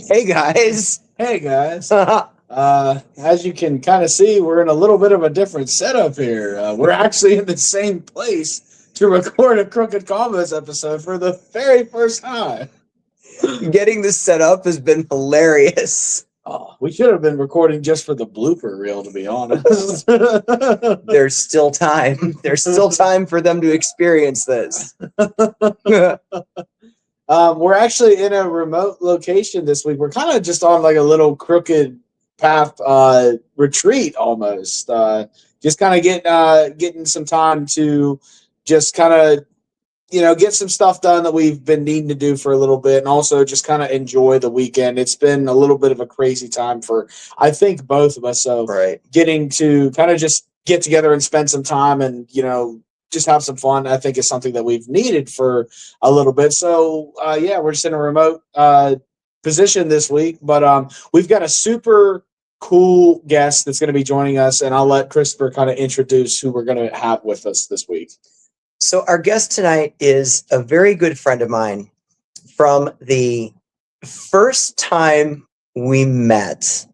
Hey guys. Hey guys. As you can kind of see, we're in a little bit of a different setup here. We're actually in the same place to record a Crooked Combos episode for the very first time. Getting this set up has been hilarious. Oh, we should have been recording just for the blooper reel, to be honest. There's still time. There's still time for them to experience this. We're actually in a remote location this week. We're kind of just on like a little crooked path retreat almost. Just kind of getting some time to just kind of get some stuff done that we've been needing to do for a little bit, and also just kind of enjoy the weekend. It's been a little bit of a crazy time for, I think, both of us. So getting to kind of just get together and spend some time and, just have some fun, I think is something that we've needed for a little bit. So, we're just in a remote position this week, but we've got a super cool guest that's going to be joining us, and I'll let Christopher kind of introduce who we're going to have with us this week. So our guest tonight is a very good friend of mine from the first time we met.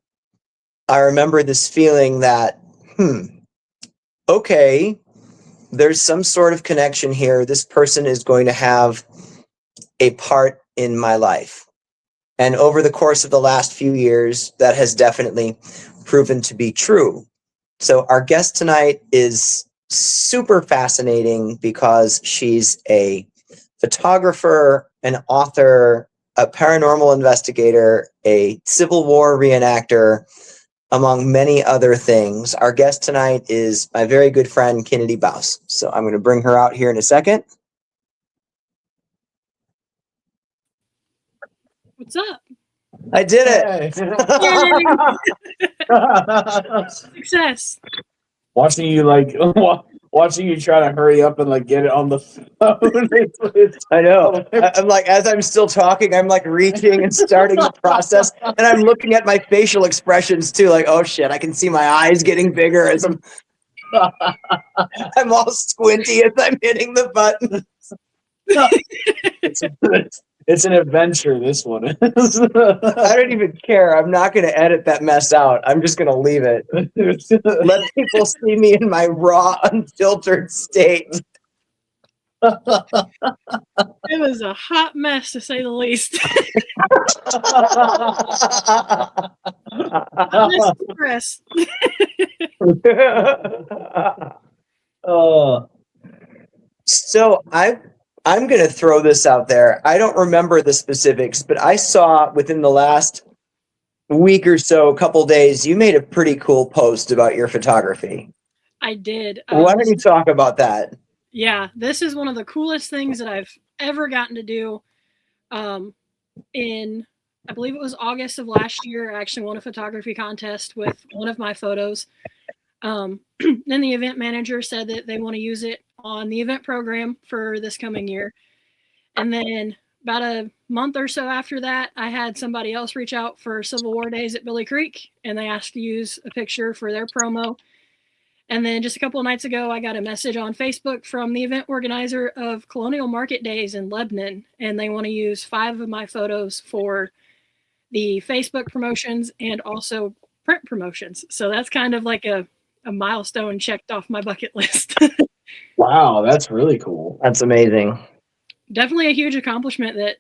I remember this feeling that, okay, there's some sort of connection here. This person is going to have a part in my life. And over the course of the last few years, that has definitely proven to be true. So our guest tonight is super fascinating because she's a photographer, an author, a paranormal investigator, a Civil War reenactor, among many other things. Our guest tonight is my very good friend, Kinedy Bouse. So I'm going to bring her out here in a second. What's up? I did it. Yay! Success. Watching you try to hurry up and get it on the phone. I know. I'm as I'm still talking, I'm reaching and starting the process, and I'm looking at my facial expressions too. Oh shit, I can see my eyes getting bigger as I'm all squinty as I'm hitting the button. It's an adventure, this one is. I don't even care. I'm not going to edit that mess out. I'm just going to leave it. Let people see me in my raw, unfiltered state. It was a hot mess, to say the least. So I'm going to throw this out there. I don't remember the specifics, but I saw within the last week or so, a couple days, you made a pretty cool post about your photography. I did. Why don't you talk about that? Yeah, this is one of the coolest things that I've ever gotten to do. In, I believe it was August of last year, I actually won a photography contest with one of my photos. Then the event manager said that they want to use it on the event program for this coming year. And then about a month or so after that, I had somebody else reach out for Civil War Days at Billy Creek, and they asked to use a picture for their promo. And then just a couple of nights ago, I got a message on Facebook from the event organizer of Colonial Market Days in Lebanon, and they want to use 5 of my photos for the Facebook promotions and also print promotions. So that's kind of like a milestone checked off my bucket list. Wow, that's really cool. That's amazing. Definitely a huge accomplishment that,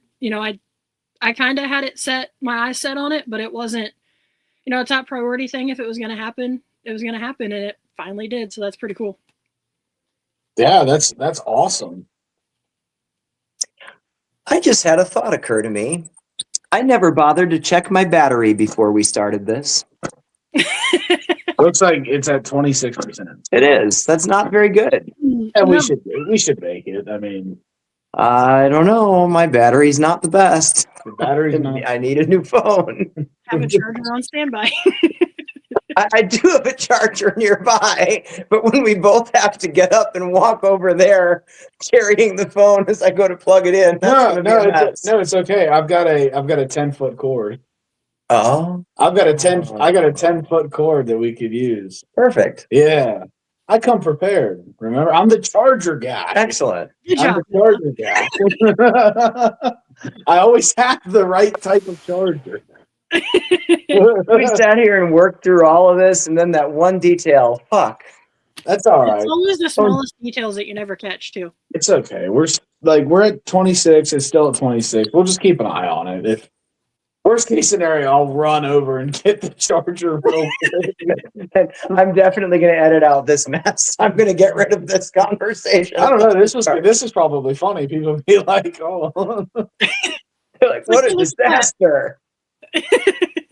I kind of had it set, my eyes set on it, but it wasn't, a top priority thing. If it was going to happen, it was going to happen, and it finally did. So that's pretty cool. Yeah, that's awesome. I just had a thought occur to me. I never bothered to check my battery before we started this. Looks like it's at 26%. It is. That's not very good. And we should make it. I mean, I don't know. My battery's not the best. The battery's not. I need a new phone. Have a charger on standby. I do have a charger nearby, but when we both have to get up and walk over there carrying the phone as I go to plug it in, it's okay. I've got a 10-foot cord. Oh, I got a 10-foot cord that we could use. Perfect. Yeah. I come prepared. Remember, I'm the charger guy. Excellent. Good job. I'm the charger guy. I always have the right type of charger. We sat here and worked through all of this, and then that one detail. Fuck. That's all It's right. always the smallest details that you never catch, too. It's okay. We're at 26. It's still at 26. We'll just keep an eye on it. If worst case scenario, I'll run over and get the charger real quick. I'm definitely going to edit out this mess. I'm going to get rid of this conversation. I don't know. This is probably funny. People be like, "Oh, They're like, what a disaster."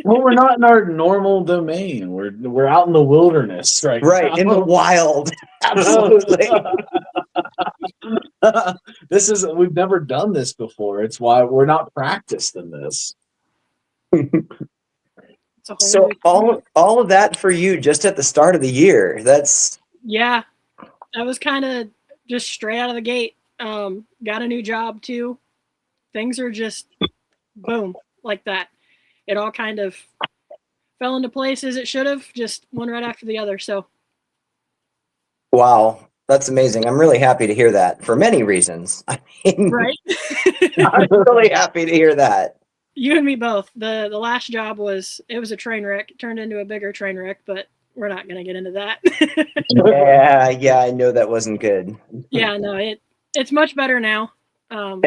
well, we're not in our normal domain. We're out in the wilderness right Right, in the now." wild. Absolutely. We've never done this before. It's why we're not practiced in this. It's a whole So new thing. all of that for you just at the start of the year. That's Yeah, that was kind of just straight out of the gate. Got a new job too. Things are just boom like that. It all kind of fell into place as it should have, just one right after the other. So wow. That's amazing. I'm really happy to hear that for many reasons. I mean, right, I'm really happy to hear that. you and me both. The last job was a train wreck. It turned into a bigger train wreck, but we're not going to get into that. Yeah, I know that wasn't good. Yeah, no, it's much better now. And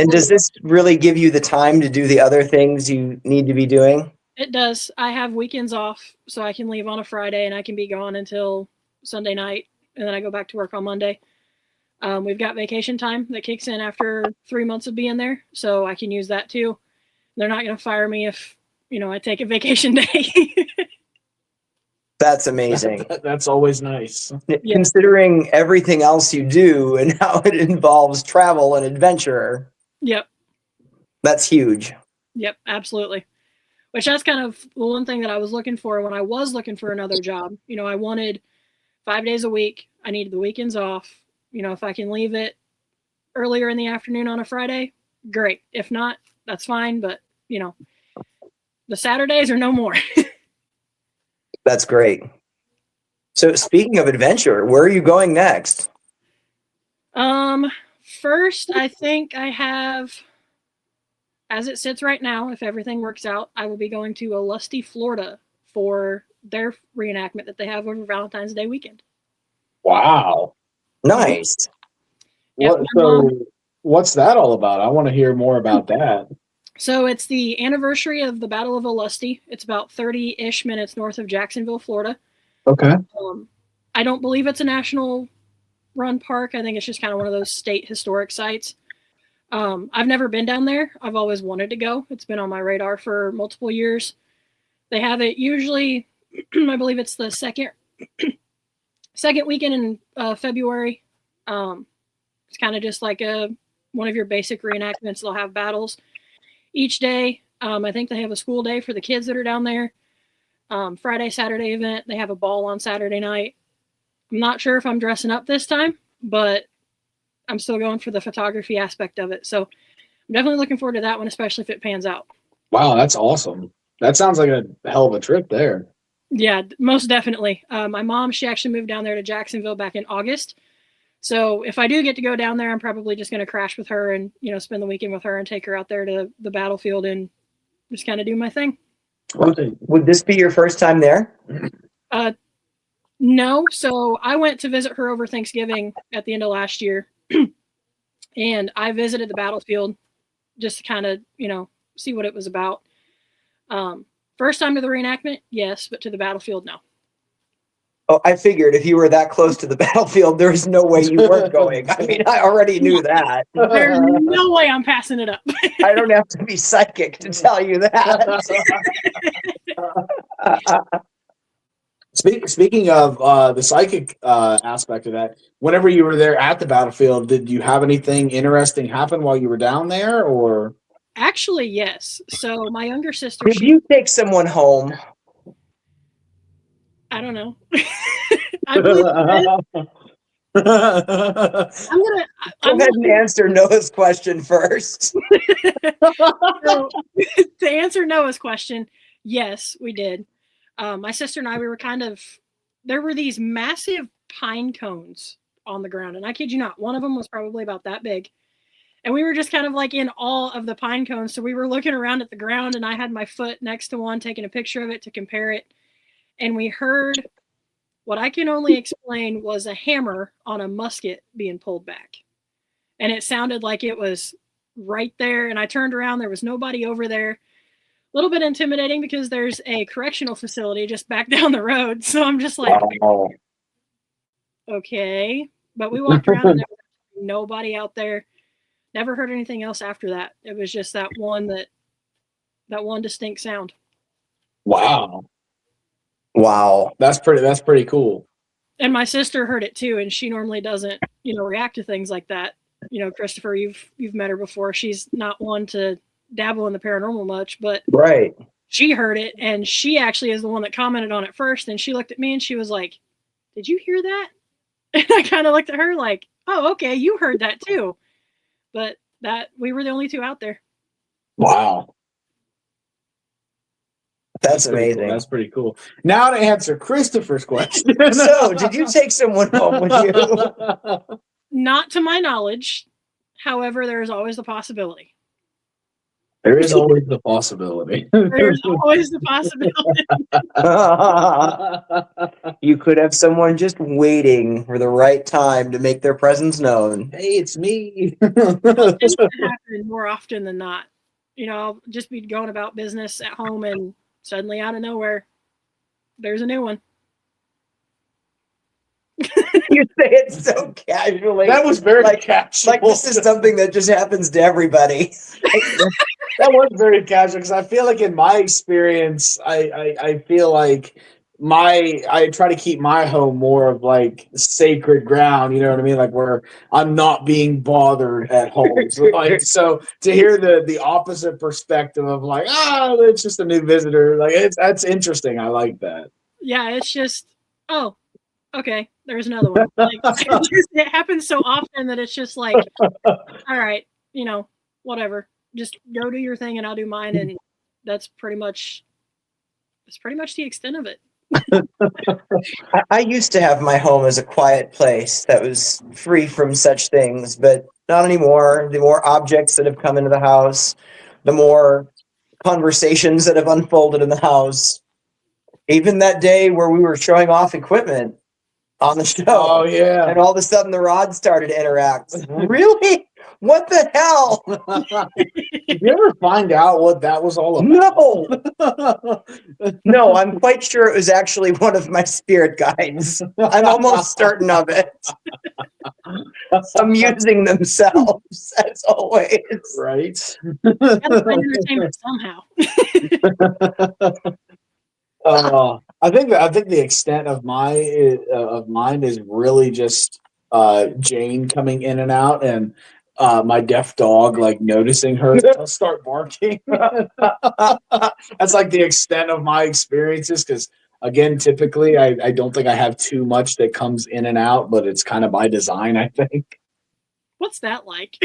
does this really give you the time to do the other things you need to be doing? It does. I have weekends off, so I can leave on a Friday and I can be gone until Sunday night, and then I go back to work on Monday. We've got vacation time that kicks in after 3 months of being there, so I can use that too. They're not going to fire me if I take a vacation day. That's amazing. That's always nice. Yeah. Considering everything else you do and how it involves travel and adventure, Yep. that's huge. Yep. Absolutely. Which that's kind of the one thing that I was looking for when I was looking for another job. I wanted 5 days a week. I needed the weekends off. If I can leave it earlier in the afternoon on a Friday, great. If not, that's fine. But, the Saturdays are no more. That's great. So speaking of adventure, where are you going next? First, I think I have, as it sits right now, if everything works out, I will be going to Lusty, Florida for their reenactment that they have over Valentine's Day weekend. Wow. Nice. Yep, What's that all about? I want to hear more about that. So it's the anniversary of the Battle of Lusty. It's about 30-ish minutes north of Jacksonville, Florida. Okay. I don't believe it's a national run park. I think it's just kind of one of those state historic sites. I've never been down there. I've always wanted to go. It's been on my radar for multiple years. They have it usually, I believe it's the second weekend in February. It's kind of just like one of your basic reenactments. They'll have battles each day. I think they have a school day for the kids that are down there. Friday, Saturday event. They have a ball on Saturday night. I'm not sure if I'm dressing up this time, but I'm still going for the photography aspect of it. So I'm definitely looking forward to that one, especially if it pans out. Wow, that's awesome. That sounds like a hell of a trip there. Yeah, most definitely. My mom, she actually moved down there to Jacksonville back in August. So if I do get to go down there, I'm probably just going to crash with her and, spend the weekend with her and take her out there to the battlefield and just kind of do my thing. Would this be your first time there? No. So I went to visit her over Thanksgiving at the end of last year. And I visited the battlefield just to kind of, see what it was about. First time to the reenactment, yes, but to the battlefield, no. Oh, I figured if you were that close to the battlefield, there was no way you weren't going. I mean, I already knew that. There's no way I'm passing it up. I don't have to be psychic to tell you that. Speaking of the psychic aspect of that, whenever you were there at the battlefield, did you have anything interesting happen while you were down there, or? Actually, yes. So my younger sister. Did you take someone home? I don't know. I believe Go ahead and answer Noah's question first. So, to answer Noah's question, yes, we did. My sister and I, we were there were these massive pine cones on the ground. And I kid you not, one of them was probably about that big. And we were just kind of like in awe of the pine cones. So we were looking around at the ground, and I had my foot next to one, taking a picture of it to compare it. And we heard what I can only explain was a hammer on a musket being pulled back. And it sounded like it was right there. And I turned around, there was nobody over there. A little bit intimidating because there's a correctional facility just back down the road. So I'm just like, Wow. okay. But we walked around and there was nobody out there. Never heard anything else after that. It was just that one distinct sound. Wow. Wow. That's pretty cool. And my sister heard it too, and she normally doesn't, react to things like that. Christopher, you've met her before. She's not one to dabble in the paranormal much, but Right. she heard it, and she actually is the one that commented on it first. And she looked at me and she was like, "Did you hear that?" And I kind of looked at her like, "Oh, okay, you heard that too." But that we were the only two out there. Wow. That's pretty amazing. Cool. That's pretty cool. Now to answer Christopher's question. So, did you take someone home with you? Not to my knowledge. However, there is always the possibility. There is always the possibility. There's always the possibility. You could have someone just waiting for the right time to make their presence known. Hey, it's me. This would happen more often than not. I'll just be going about business at home, and suddenly out of nowhere, there's a new one. You say it so casually. That was very casual. Like this is something that just happens to everybody. That was very casual because I feel like in my experience, I feel like I try to keep my home more of like sacred ground, you know what I mean? Like where I'm not being bothered at home. So to hear the opposite perspective of like, it's just a new visitor, like that's interesting. I like that. Yeah, it's just, oh, okay, there's another one. Like, it happens so often that it's just like, all right, whatever. Just go do your thing and I'll do mine, and that's pretty much the extent of it. I used to have my home as a quiet place that was free from such things, but not anymore. The more objects that have come into the house, the more conversations that have unfolded in the house. Even that day where we were showing off equipment on the show. Oh, yeah. And all of a sudden the rods started to interact. Really? What the hell? Did you ever find out what that was all about? No, I'm quite sure it was actually one of my spirit guides. I'm almost certain of it. Amusing themselves, as always. Right? Gotta find entertainment somehow. I think the extent of mine is really just Jane coming in and out, and my deaf dog like noticing her start barking. That's like the extent of my experiences, because again, typically I don't think I have too much that comes in and out, but it's kind of by design, I think. What's that like?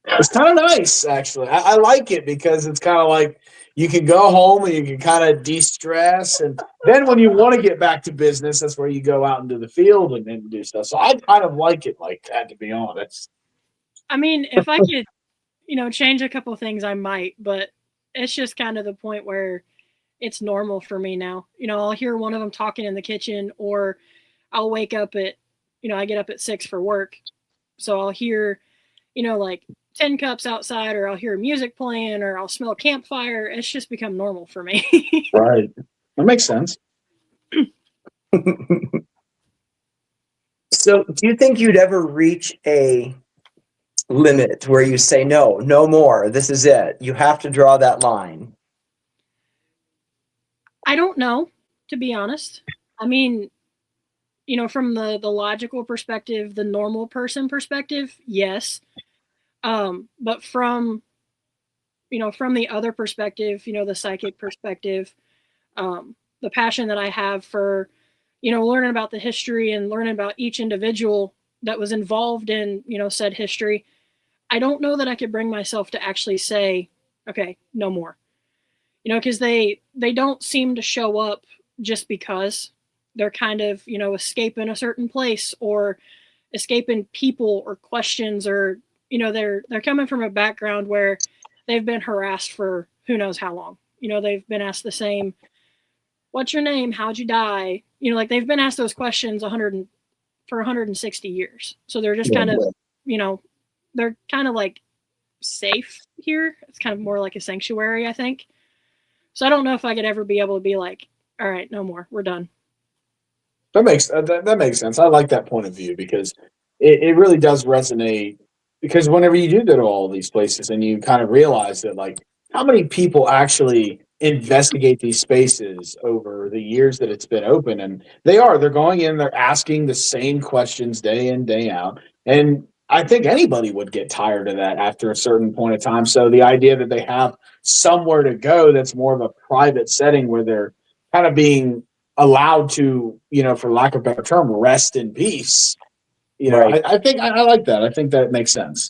It's kind of nice, actually. I like it because it's kind of like you can go home and you can kind of de-stress, and then when you want to get back to business, that's where you go out into the field and then do stuff. So I kind of like it like that, to be honest. I mean, if I could, change a couple of things, I might, but it's just kind of the point where it's normal for me now. I'll hear one of them talking in the kitchen, or I'll wake up at, I get up at 6 for work. So I'll hear, like 10 cups outside, or I'll hear music playing, or I'll smell campfire. It's just become normal for me. Right. That makes sense. So do you think you'd ever reach a limit where you say, no more, this is it? You have to draw that line. I don't know, to be honest. I mean, from the logical perspective, the normal person perspective, yes. But from the other perspective, the psychic perspective, the passion that I have for, learning about the history and learning about each individual that was involved in, said history, I don't know that I could bring myself to actually say, okay, no more. Because they don't seem to show up just because they're kind of, escaping a certain place, or escaping people or questions, or they're coming from a background where they've been harassed for who knows how long. They've been asked the same, what's your name? How'd you die? Like they've been asked those questions for 160 years. So they're just kind of, they're kind of like safe here. It's kind of more like a sanctuary, I think. So I don't know if I could ever be able to be like, all right, no more, we're done. That makes sense. I like that point of view because it really does resonate. Because whenever you do go to all these places and you kind of realize that, like, how many people actually investigate these spaces over the years that it's been open, and they're going in, they're asking the same questions day in, day out, and I think anybody would get tired of that after a certain point of time. So the idea that they have somewhere to go that's more of a private setting where they're kind of being allowed to, for lack of a better term, rest in peace. Right. I think I like that. I think that makes sense.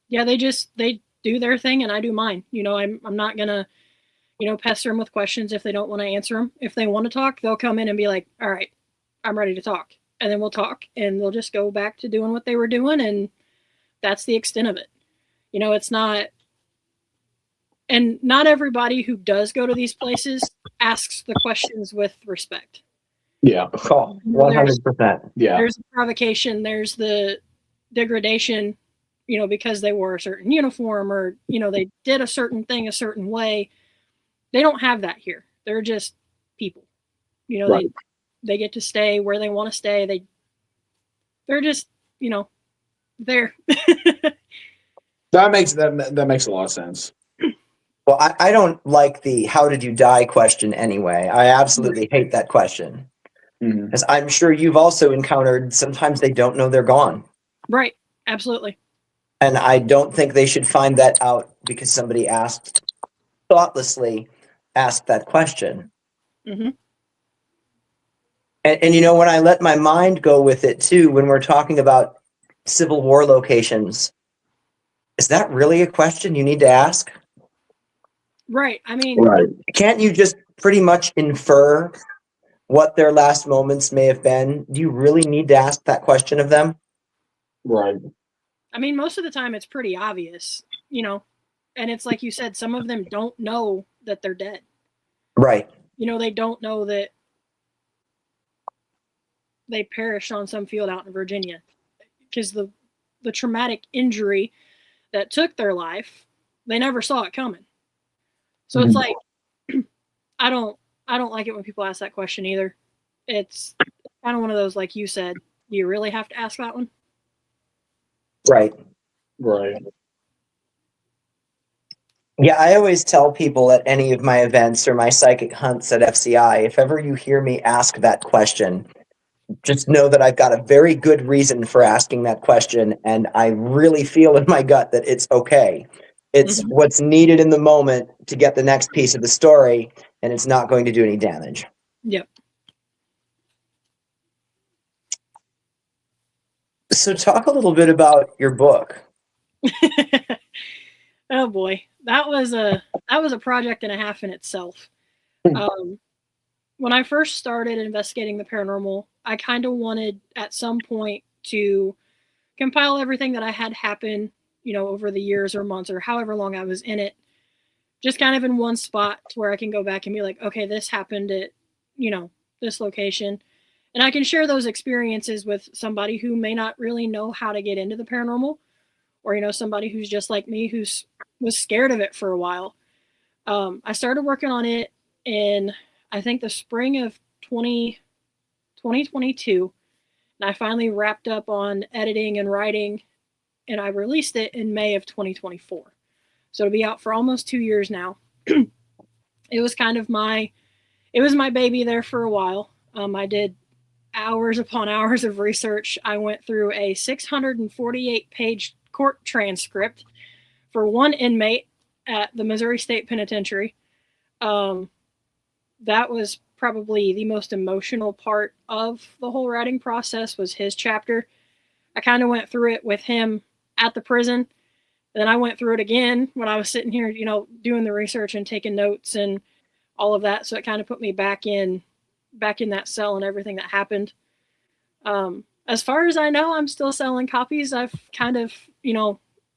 Yeah, they do their thing and I do mine. I'm not gonna, pester them with questions if they don't want to answer them. If they want to talk, they'll come in and be like, all right, I'm ready to talk. And then we'll talk and they'll just go back to doing what they were doing. And that's the extent of it. It's not, and not everybody who does go to these places asks the questions with respect. Yeah. Oh, 100%. Yeah. There's the provocation, there's the degradation, because they wore a certain uniform or, they did a certain thing a certain way. They don't have that here. They're just people. Right. They get to stay where they want to stay. They're just, there. That makes a lot of sense. Well, I don't like the how did you die question anyway. I absolutely hate that question. Because I'm sure you've also encountered sometimes they don't know they're gone. Right. Absolutely. And I don't think they should find that out because somebody thoughtlessly asked that question. Mm-hmm. And when I let my mind go with it too, when we're talking about Civil War locations, is that really a question you need to ask? Right. I mean, Right. Can't you just pretty much infer what their last moments may have been? Do you really need to ask that question of them? Right. I mean, most of the time it's pretty obvious, and it's like you said, some of them don't know that they're dead. Right. They don't know that they perished on some field out in Virginia because the traumatic injury that took their life, they never saw it coming. So it's like, I don't like it when people ask that question either. It's kind of one of those, like you said, do you really have to ask that one? Right. Right. Yeah, I always tell people at any of my events or my psychic hunts at FCI, if ever you hear me ask that question, just know that I've got a very good reason for asking that question, and I really feel in my gut that it's okay. It's what's needed in the moment to get the next piece of the story, and it's not going to do any damage. Yep. So talk a little bit about your book. Oh boy, that was a project and a half in itself. When I first started investigating the paranormal, I kind of wanted at some point to compile everything that I had happen, over the years or months or however long I was in it, just kind of in one spot to where I can go back and be like, okay, this happened at, this location. And I can share those experiences with somebody who may not really know how to get into the paranormal, or, somebody who's just like me, was scared of it for a while. I started working on it in, I think, the spring of 2022. And I finally wrapped up on editing and writing, and I released it in May of 2024. So it'll be out for almost 2 years now. It was kind of my baby there for a while. I did hours upon hours of research. I went through a 648-page court transcript for one inmate at the Missouri State Penitentiary. That was probably the most emotional part of the whole writing process, was his chapter. I kind of went through it with him at the prison. And then I went through it again when I was sitting here, doing the research and taking notes and all of that. So it kind of put me back in that cell and everything that happened. As far as I know, I'm still selling copies. I've kind of,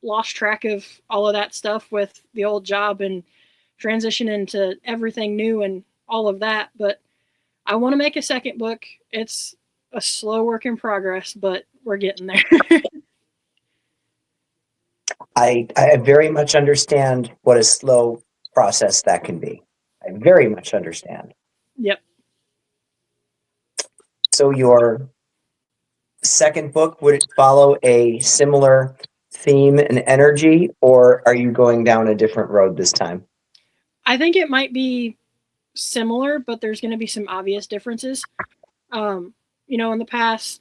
lost track of all of that stuff with the old job and transition into everything new and all of that. But I want to make a second book. It's a slow work in progress, but we're getting there. I very much understand what a slow process that can be. I very much understand. Yep. So your second book, would it follow a similar theme and energy, or are you going down a different road this time? I think it might be similar, but there's going to be some obvious differences. You know, in the past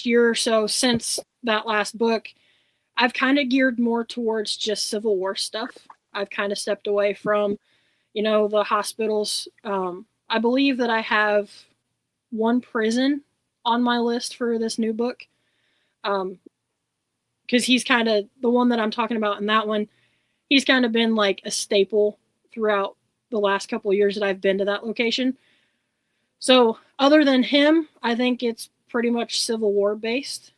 year or so since that last book, I've kind of geared more towards just Civil War stuff. I've kind of stepped away from, you know, the hospitals. I believe that I have one prison on my list for this new book. Because he's kind of the one that I'm talking about in that one. He's kind of been like a staple throughout the last couple of years that I've been to that location. So other than him, I think it's pretty much Civil War based.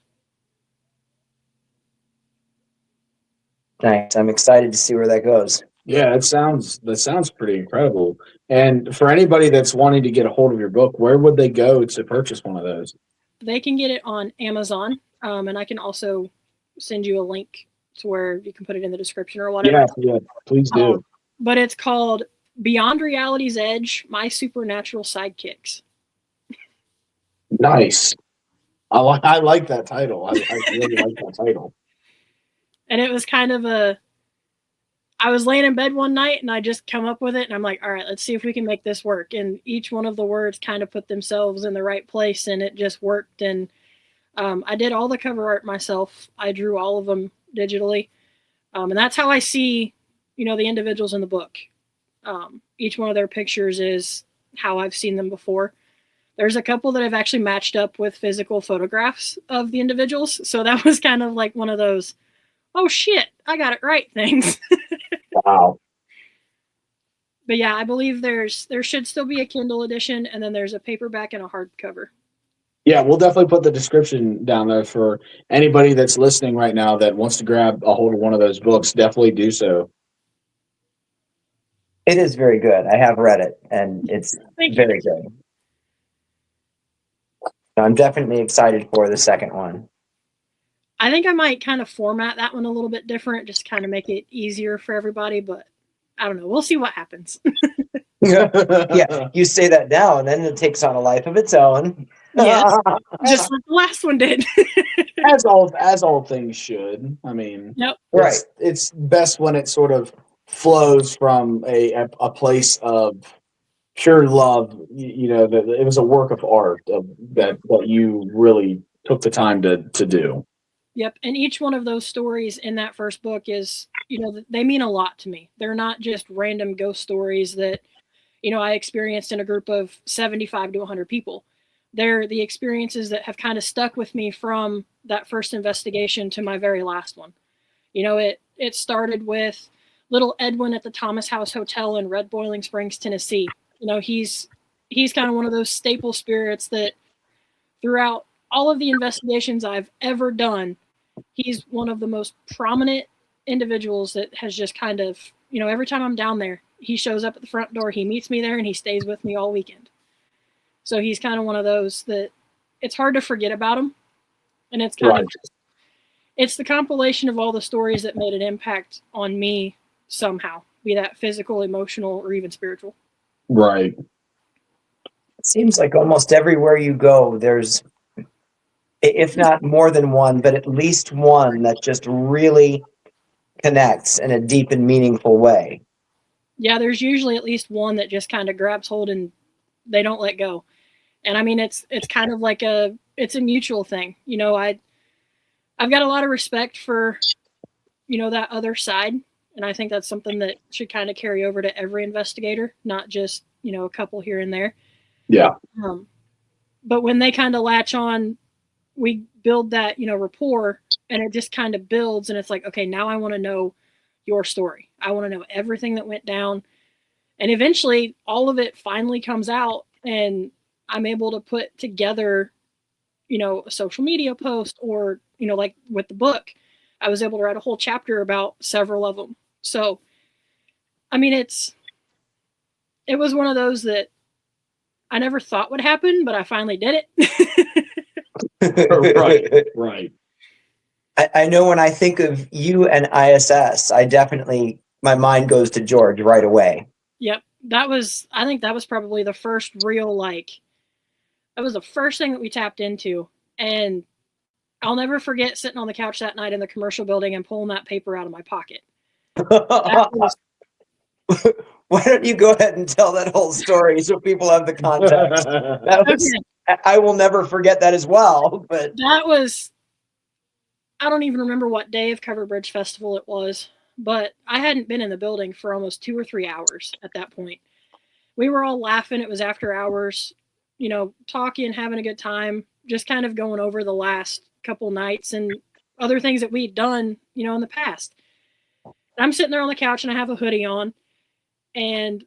Nice. I'm excited to see where that goes. Yeah, that sounds pretty incredible. And for anybody that's wanting to get a hold of your book, where would they go to purchase one of those? They can get it on Amazon, and I can also send you a link to where you can put it in the description or whatever. Yeah, please do. But it's called Beyond Reality's Edge: My Supernatural Sidekicks. Nice. I like that title. I really like that title. And it was kind of I was laying in bed one night and I just come up with it and I'm like, all right, let's see if we can make this work. And each one of the words kind of put themselves in the right place and it just worked. And I did all the cover art myself. I drew all of them digitally. And that's how I see, you know, the individuals in the book. Each one of their pictures is how I've seen them before. There's a couple that I've actually matched up with physical photographs of the individuals. So that was kind of like one of those, oh shit, I got it right things. Wow. But yeah, I believe there should still be a Kindle edition, and then there's a paperback and a hardcover. Yeah, we'll definitely put the description down there for anybody that's listening right now that wants to grab a hold of one of those books. Definitely do so. It is very good. I have read it, and it's very good. I'm definitely excited for the second one. I think I might kind of format that one a little bit different, just kind of make it easier for everybody, but I don't know. We'll see what happens. Yeah, you say that now, and then it takes on a life of its own. Yes, just like the last one did. as all things should. I mean, yep. Right. It's best when it sort of flows from a place of pure love. You know, that it was a work of art that you really took the time to do. Yep. And each one of those stories in that first book is, you know, they mean a lot to me. They're not just random ghost stories that, you know, I experienced in a group of 75 to 100 people. They're the experiences that have kind of stuck with me from that first investigation to my very last one. You know, it started with little Edwin at the Thomas House Hotel in Red Boiling Springs, Tennessee. You know, he's kind of one of those staple spirits that throughout all of the investigations I've ever done, he's one of the most prominent individuals that has just kind of, you know, every time I'm down there, he shows up at the front door, he meets me there, and he stays with me all weekend. So he's kind of one of those that it's hard to forget about him. And it's kind of, it's the compilation of all the stories that made an impact on me somehow, be that physical, emotional, or even spiritual. Right. It seems like almost everywhere you go, there's, if not more than one, but at least one that just really connects in a deep and meaningful way. Yeah, there's usually at least one that just kind of grabs hold and they don't let go. And I mean, it's kind of like it's a mutual thing. You know, I've got a lot of respect for, you know, that other side. And I think that's something that should kind of carry over to every investigator, not just, you know, a couple here and there. Yeah. But when they kind of latch on, we build that, you know, rapport, and it just kind of builds. And it's like, okay, now I want to know your story. I want to know everything that went down. And eventually all of it finally comes out and I'm able to put together, you know, a social media post or, you know, like with the book, I was able to write a whole chapter about several of them. So, I mean, it was one of those that I never thought would happen, but I finally did Right. Right. I know when I think of you and ISS, my mind goes to George right away. Yep. I think that was probably the first real, that was the first thing that we tapped into. And I'll never forget sitting on the couch that night in the commercial building and pulling that paper out of my pocket. Why don't you go ahead and tell that whole story so people have the context? I will never forget that as well. But that was, I don't even remember what day of Cover Bridge Festival it was, but I hadn't been in the building for almost 2 or 3 hours at that point. We were all laughing. It was after hours, talking, having a good time, just kind of going over the last couple nights and other things that we'd done, in the past. I'm sitting there on the couch and I have a hoodie on. And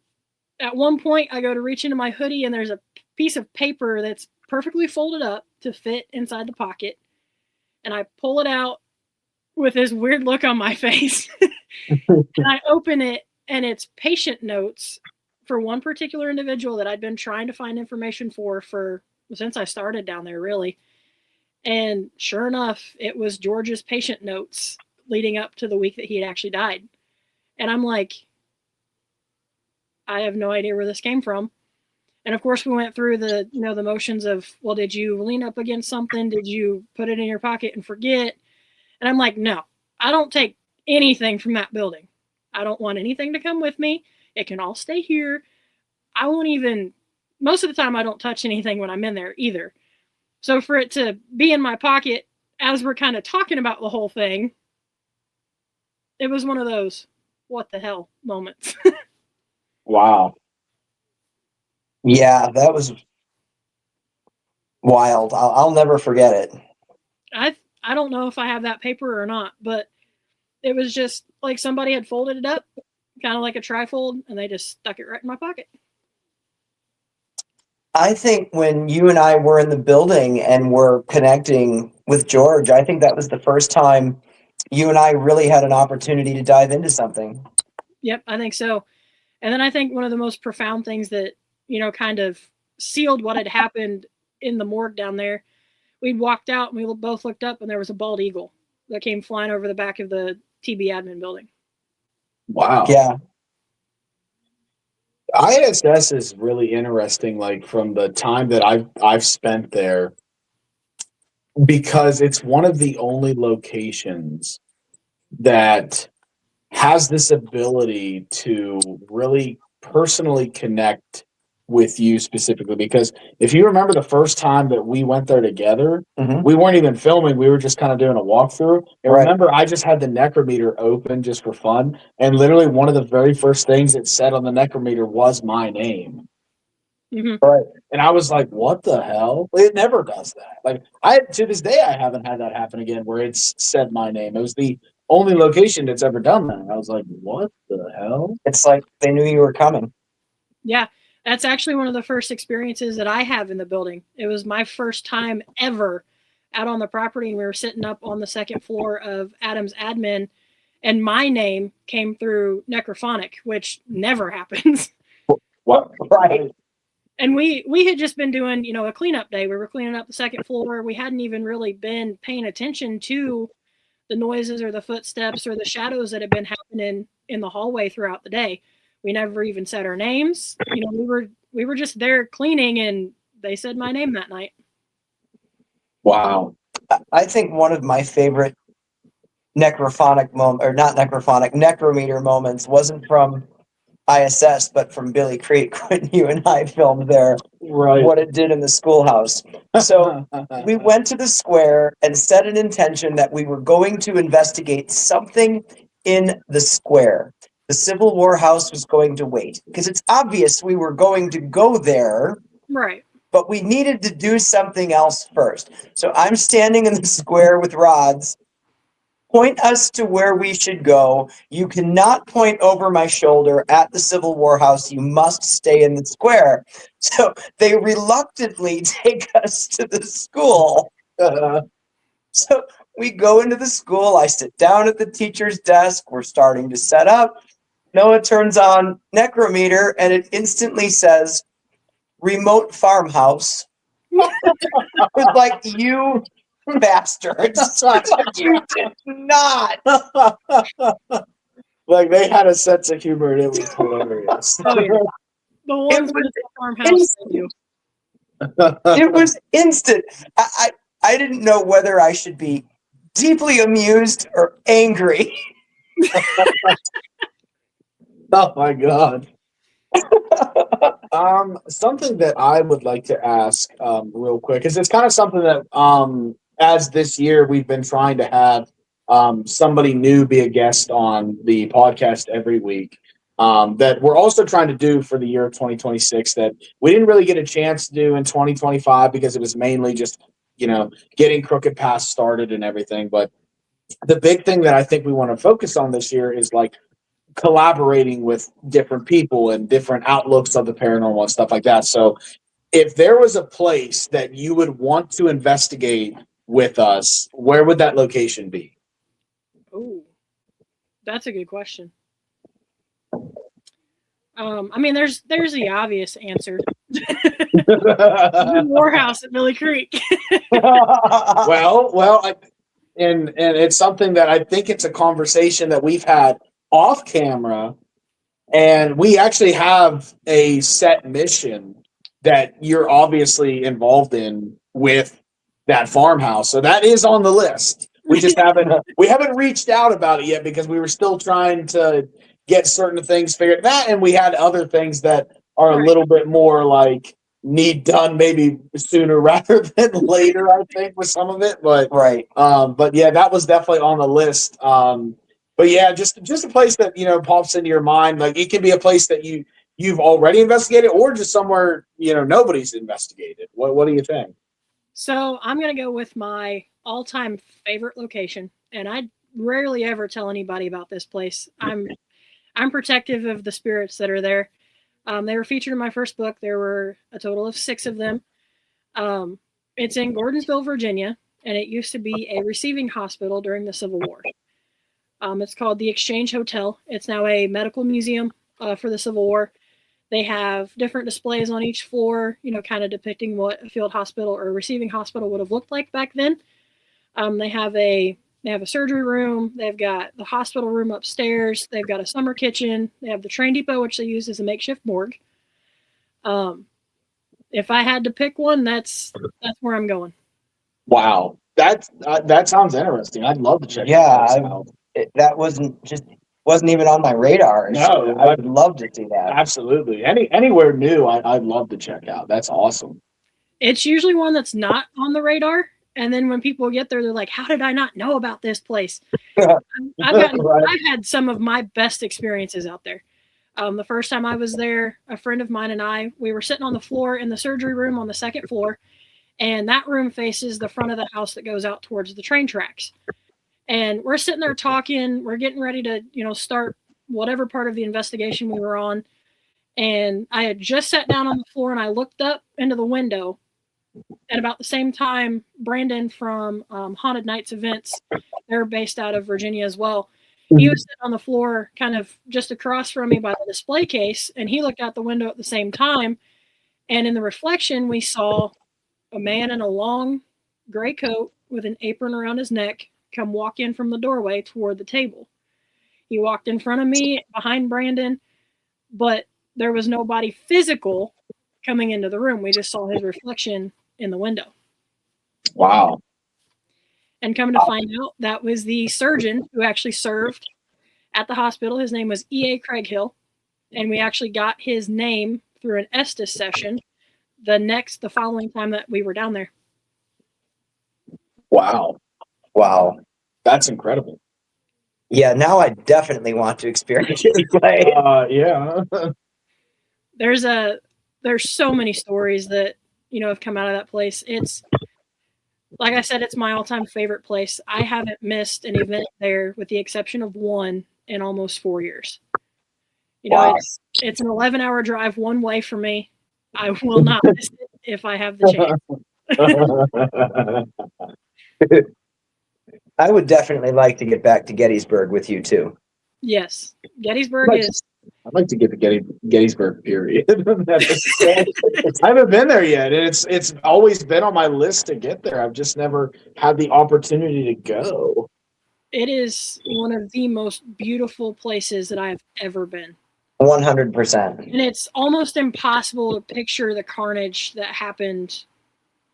at one point I go to reach into my hoodie and there's a piece of paper that's perfectly folded up to fit inside the pocket. And I pull it out with this weird look on my face. And I open it and it's patient notes for one particular individual that I'd been trying to find information for since I started down there, really. And sure enough, it was George's patient notes leading up to the week that he had actually died. And I'm like, I have no idea where this came from. And of course, we went through the motions of, well, did you lean up against something? Did you put it in your pocket and forget? And I'm like, no, I don't take anything from that building. I don't want anything to come with me. It can all stay here. I won't even, most of the time, I don't touch anything when I'm in there either. So for it to be in my pocket as we're kind of talking about the whole thing, it was one of those, what the hell moments. Wow. Yeah, that was wild. I'll never forget it. I don't know if I have that paper or not, but it was just like somebody had folded it up, kind of like a trifold, and they just stuck it right in my pocket. I think when you and I were in the building and were connecting with George, I think that was the first time you and I really had an opportunity to dive into something. Yep, I think so. And then I think one of the most profound things that, kind of sealed what had happened in the morgue down there, we'd walked out and we both looked up and there was a bald eagle that came flying over the back of the TB admin building. Wow. Yeah. ISS is really interesting, like from the time that I've spent there, because it's one of the only locations that has this ability to really personally connect with you specifically. Because if you remember the first time that we went there together, we weren't even filming. We were just kind of doing a walkthrough. And remember, I just had the necrometer open just for fun. And literally one of the very first things it said on the necrometer was my name. Right. And I was like, what the hell? It never does that. Like, to this day, I haven't had that happen again where it's said my name. It was the only location that's ever done that. I was like, what the hell? It's like they knew you were coming. Yeah, that's actually one of the first experiences that I have in the building. It was my first time ever out on the property, and we were sitting up on the second floor of Adam's admin, and my name came through Necrophonic, which never happens. What? Right. And we had just been doing, a cleanup day. We were cleaning up the second floor. We hadn't even really been paying attention to the noises or the footsteps or the shadows that had been happening in the hallway throughout the day. We never even said our names. We were just there cleaning, and they said my name that night. Wow. I think one of my favorite necrometer moments wasn't from ISS, but from Billy Creek when you and I filmed there. Right. What it did in the schoolhouse. So we went to the square and set an intention that we were going to investigate something in the square. The Civil War house was going to wait because it's obvious we were going to go there. Right. But we needed to do something else first. So I'm standing in the square with rods. Point us to where we should go. You cannot point over my shoulder at the Civil War house. You must stay in the square. So they reluctantly take us to the school. So We go into the school. I sit down at the teacher's desk. We're starting to set up. Noah turns on Necrometer, and it instantly says, remote farmhouse. I was like, you bastards. You did not. Like they had a sense of humor and it was hilarious. Oh, yeah. The ones was with the farmhouse they do. It was instant. I didn't know whether I should be deeply amused or angry. Oh my God. Something that I would like to ask real quick, because it's kind of something that as this year we've been trying to have somebody new be a guest on the podcast every week. That we're also trying to do for the year of 2026 that we didn't really get a chance to do in 2025 because it was mainly just, getting Crooked Pass started and everything. But the big thing that I think we want to focus on this year is like collaborating with different people and different outlooks of the paranormal and stuff like that. So if there was a place that you would want to investigate with us, where would that location be? Oh, that's a good question. I mean, there's the obvious answer. The Warhouse at Billy Creek. well, and it's something that I think it's a conversation that we've had off camera, and we actually have a set mission that you're obviously involved in with that farmhouse. So that is on the list. We just haven't reached out about it yet because we were still trying to get certain things figured out, and we had other things that are a little bit more like need done maybe sooner rather than later, I think, with some of it. But but yeah, that was definitely on the list. But yeah, just a place that pops into your mind. Like it can be a place that you've already investigated, or just somewhere nobody's investigated. What do you think? So I'm gonna go with my all-time favorite location, and I rarely ever tell anybody about this place. I'm protective of the spirits that are there. They were featured in my first book. There were a total of 6 of them. It's in Gordonsville, Virginia, and it used to be a receiving hospital during the Civil War. It's called the Exchange Hotel. It's now a medical museum for the Civil War. They have different displays on each floor, kind of depicting what a field hospital or a receiving hospital would have looked like back then. They have a surgery room. They've got the hospital room upstairs. They've got a summer kitchen. They have the train depot, which they use as a makeshift morgue. If I had to pick one, that's where I'm going. Wow, that sounds interesting. I'd love to check. That wasn't even on my radar. No, I would love to see that. Absolutely, anywhere new, I'd love to check out. That's awesome. It's usually one that's not on the radar. And then when people get there, they're like, how did I not know about this place? I've had some of my best experiences out there. The first time I was there, a friend of mine and we were sitting on the floor in the surgery room on the 2nd floor. And that room faces the front of the house that goes out towards the train tracks. And we're sitting there talking. We're getting ready to, start whatever part of the investigation we were on. And I had just sat down on the floor and I looked up into the window. At about the same time, Brandon from Haunted Nights Events, they're based out of Virginia as well. He was sitting on the floor kind of just across from me by the display case, and he looked out the window at the same time. And in the reflection, we saw a man in a long gray coat with an apron around his neck come walk in from the doorway toward the table. He walked in front of me, behind Brandon, but there was nobody physical coming into the room. We just saw his reflection in the window. Wow. And coming to find out, that was the surgeon who actually served at the hospital. His name was E.A. Craighill, and we actually got his name through an Estes session the following time that we were down there. Wow. That's incredible. Yeah, now I definitely want to experience this place. Yeah. There's so many stories that have come out of that place. It's like I said, it's my all-time favorite place. I haven't missed an event there with the exception of one in almost 4 years. Wow. It's an 11-hour drive one way for me. I will not miss it if I have the chance. I would definitely like to get back to Gettysburg with you too. Yes, Gettysburg is. I'd like to get to Gettysburg, period. I haven't been there yet, and it's always been on my list to get there. I've just never had the opportunity to go. It is one of the most beautiful places that I have ever been. 100%. And it's almost impossible to picture the carnage that happened,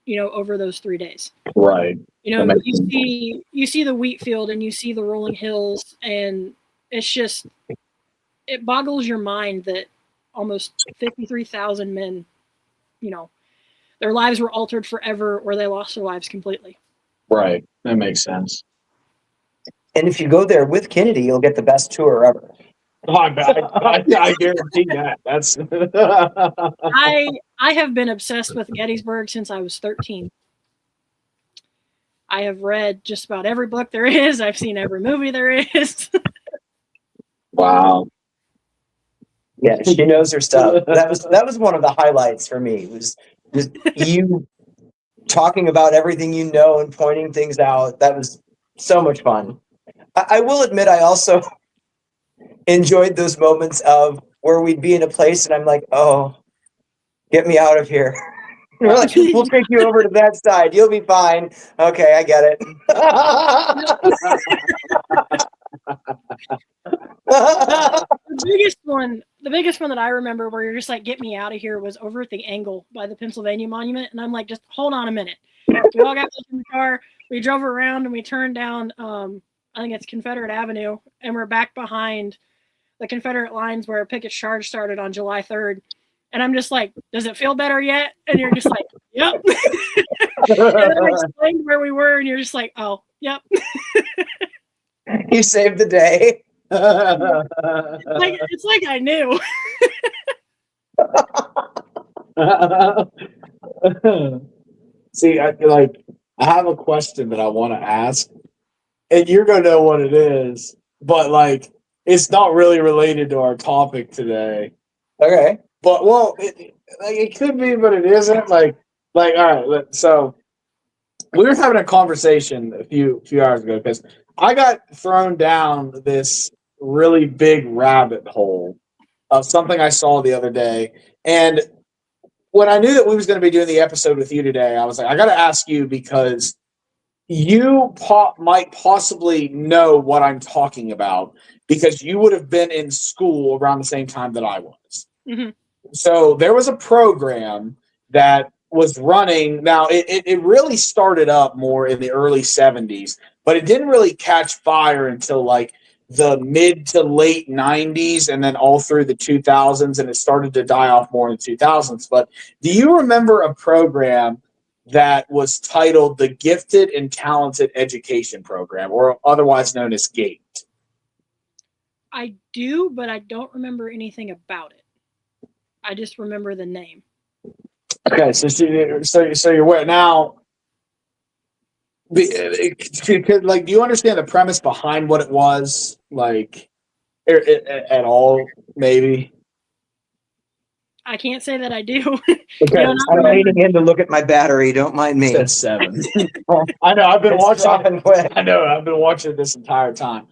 over those 3 days. Right. You see the wheat field and you see the rolling hills, and it's just, it boggles your mind that almost 53,000 men, their lives were altered forever, or they lost their lives completely. Right. That makes sense. And if you go there with Kinedy, you'll get the best tour ever. I guarantee that. That's. I have been obsessed with Gettysburg since I was 13. I have read just about every book there is. I've seen every movie there is. Wow. Yeah, she knows her stuff. That was one of the highlights for me. Was just you talking about everything you know and pointing things out. That was so much fun. I will admit, I also enjoyed those moments of where we'd be in a place and I'm like, oh, get me out of here. We're like, we'll take you over to that side. You'll be fine. Okay, I get it. The biggest one that I remember where you're just like, get me out of here, was over at the Angle by the Pennsylvania Monument. And I'm like, just hold on a minute. We all got in the car, we drove around, and we turned down, I think it's Confederate Avenue, and we're back behind the Confederate lines where Pickett's Charge started on July 3rd. And I'm just like, does it feel better yet? And you're just like, yep. And then I explained where we were, and you're just like, oh, yep. You saved the day. It's like I knew. See, I have a question that I want to ask, and you're gonna know what it is, but it's not really related to our topic today. Okay. But it could be, but it isn't. All right. So we were having a conversation a few hours ago because I got thrown down this really big rabbit hole of something I saw the other day, and when I knew that we was going to be doing the episode with you today, I was like, I got to ask you because you might possibly know what I'm talking about because you would have been in school around the same time that I was. Mm-hmm. So there was a program that was running. Now, it really started up more in the early 70s, but it didn't really catch fire until the mid to late 90s and then all through the 2000s, and it started to die off more in the 2000s. But do you remember a program that was titled the Gifted and Talented Education Program, or otherwise known as GATE? I do, but I don't remember anything about it. I just remember the name. Okay, so you're aware now. Do you understand the premise behind what it was, at all? Maybe. I can't say that I do. Okay, I'm waiting in to look at my battery. Don't mind me. It's 7. I know. I've been watching. I know. I've been watching it this entire time.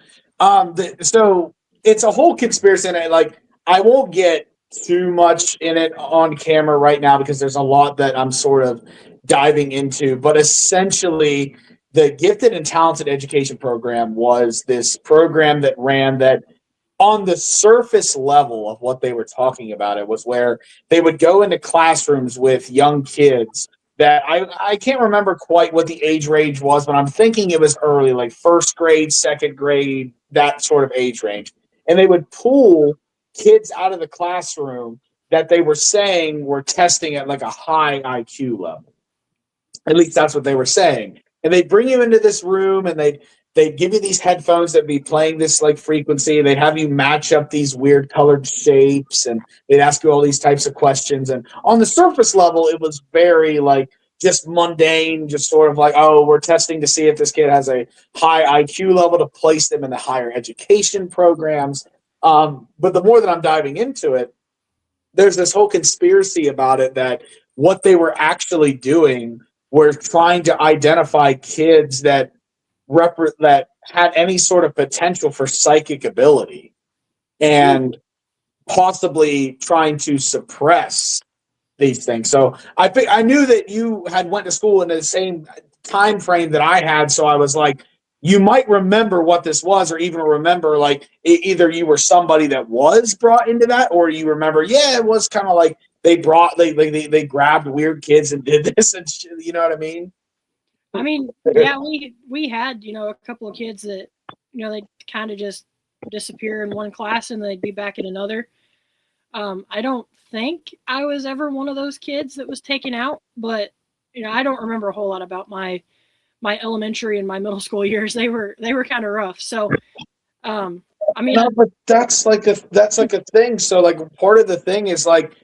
So it's a whole conspiracy, and I won't get too much in it on camera right now because there's a lot that I'm sort of diving into. But essentially, the Gifted and Talented Education Program was this program that ran that on the surface level of what they were talking about. It was where they would go into classrooms with young kids that I can't remember quite what the age range was, but I'm thinking it was early, like first grade, second grade, that sort of age range. And they would pull kids out of the classroom that they were saying were testing at a high IQ level. At least that's what they were saying. And they'd bring you into this room and they'd give you these headphones that'd be playing this frequency. They'd have you match up these weird colored shapes and they'd ask you all these types of questions. And on the surface level, it was very just mundane, just sort of oh, we're testing to see if this kid has a high IQ level to place them in the higher education programs. But the more that I'm diving into it, there's this whole conspiracy about it that what they were actually doing were trying to identify kids that that had any sort of potential for psychic ability, and possibly trying to suppress these things. So I knew that you had went to school in the same time frame that I had, so I was like, you might remember what this was, or even remember like either you were somebody that was brought into that, or you remember, yeah, it was kind of like they grabbed weird kids and did this and shit, you know what I mean? I mean, yeah, we had, a couple of kids that, they kind of just disappear in one class and they'd be back in another. I don't think I was ever one of those kids that was taken out, but I don't remember a whole lot about my elementary and my middle school years. They were kind of rough. So, I mean, no, but that's like a thing. So like part of the thing is like,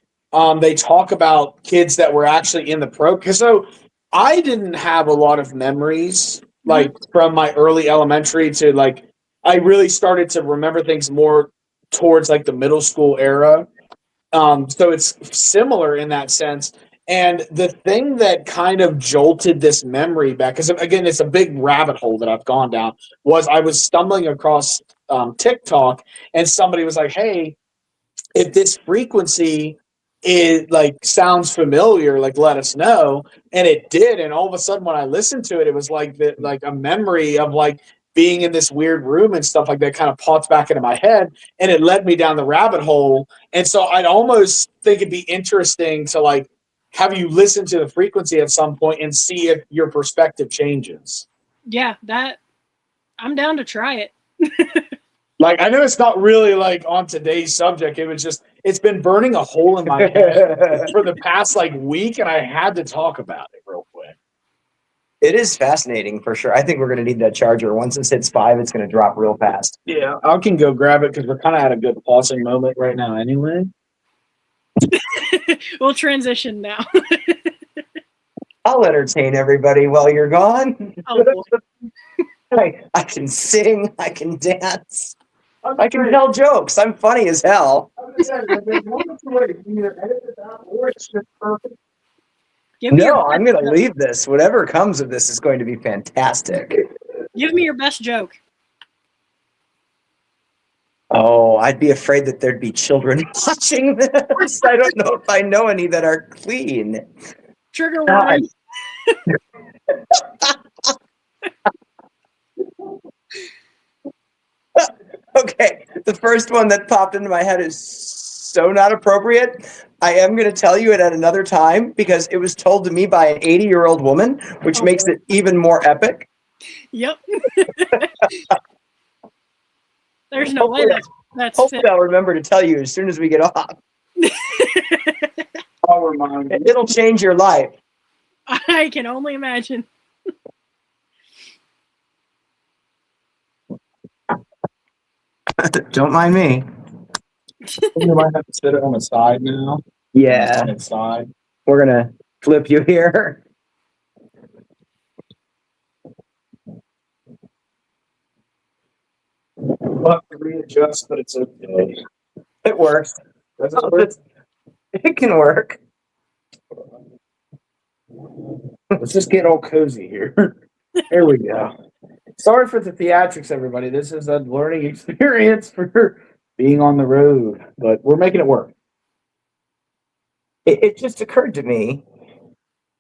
they talk about kids that were actually in the because so I didn't have a lot of memories like from my early elementary to like I really started to remember things more towards like the middle school era. So it's similar in that sense. And the thing that kind of jolted this memory back, because again, it's a big rabbit hole that I've gone down, was I was stumbling across TikTok, and somebody was like, "Hey, if this frequency is like sounds familiar, like let us know." And it did. And all of a sudden, when I listened to it, it was like like a memory of like being in this weird room and stuff like that kind of popped back into my head, and it led me down the rabbit hole. And so I'd almost think it'd be interesting to like have you listen to the frequency at some point and see if your perspective changes. Yeah, I'm down to try it. Like, I know it's not really like on today's subject. It was just, it's been burning a hole in my head for the past like week, and I had to talk about it real quick. It is fascinating for sure. I think we're going to need that charger. Once this hits 5, it's going to drop real fast. Yeah, I can go grab it because we're kind of at a good pausing moment right now anyway. We'll transition now. I'll entertain everybody while you're gone. Oh, boy. I can sing. I can dance. I can tell jokes. I'm funny as hell. No, I'm going to leave this. Whatever comes of this is going to be fantastic. Give me your best joke. Oh, I'd be afraid that there'd be children watching this. I don't know if I know any that are clean. Trigger warning. Okay, the first one that popped into my head is so not appropriate. I am going to tell you it at another time because it was told to me by an 80-year-old woman, which makes it even more epic. Yep. There's no way that's hopefully fit. I'll remember to tell you as soon as we get off. I'll remind you. It'll change your life. I can only imagine. Don't mind me. You might have to sit it on the side now. Yeah. Side. We're going to flip you here. We'll have to readjust, but it's okay. It works. Does it work? It can work. Let's just get all cozy here. There we go. Sorry for the theatrics, everybody. This is a learning experience for being on the road, but we're making it work. It just occurred to me,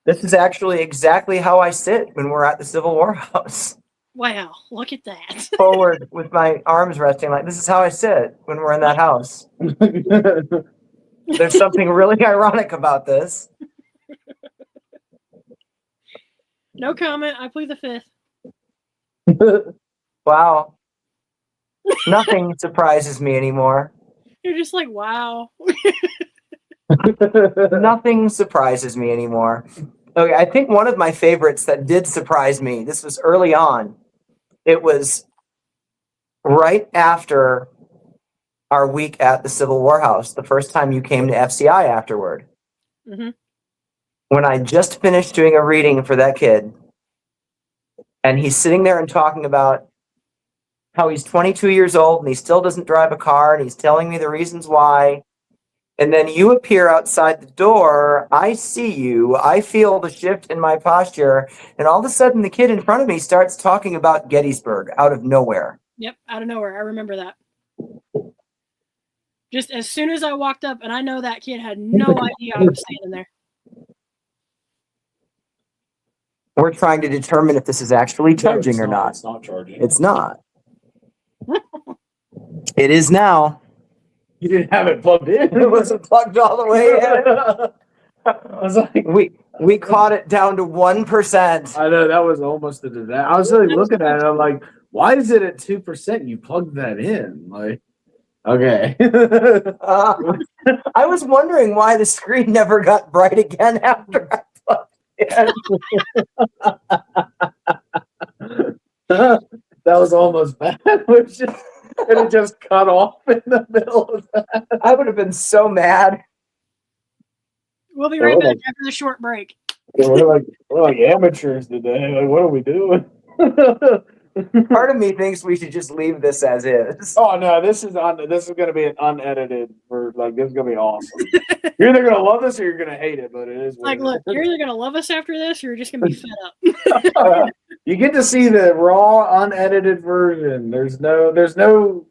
this is actually exactly how I sit when we're at the Civil War house. Wow, look at that. Forward with my arms resting, like this is how I sit when we're in that house. There's something really ironic about this. No comment. I plead the fifth. Wow. Nothing surprises me anymore. You're just like, wow. Nothing surprises me anymore. Okay, I think one of my favorites that did surprise me, this was early on. It was right after our week at the Civil War House, the first time you came to FCI afterward. Mm-hmm. When I just finished doing a reading for that kid, and he's sitting there and talking about how he's 22 years old and he still doesn't drive a car, and he's telling me the reasons why. And then you appear outside the door. I see you. I feel the shift in my posture. And all of a sudden, the kid in front of me starts talking about Gettysburg out of nowhere. Yep, out of nowhere. I remember that. Just as soon as I walked up, and I know that kid had no idea I was standing there. We're trying to determine if this is actually charging or not. It's not charging. It's not. It is now. You didn't have it plugged in. It wasn't plugged all the way in. I was like, We caught it down to 1%. I know that was almost a disaster. I was like looking at it. I'm like, why is it at 2%? You plugged that in, like. Okay. I was wondering why the screen never got bright again after I plugged it. That was almost bad. It just cut off in the middle of that. I would have been so mad. We'll be right back after the short break. We're like amateurs today. Like, what are we doing? Part of me thinks we should just leave this as is. Oh no, this is going to be an unedited. This is going to be awesome. You're either going to love this or you're going to hate it, but it is. Like, look, you're either going to love us after this, or you're just going to be fed up. You get to see the raw, unedited version. There's no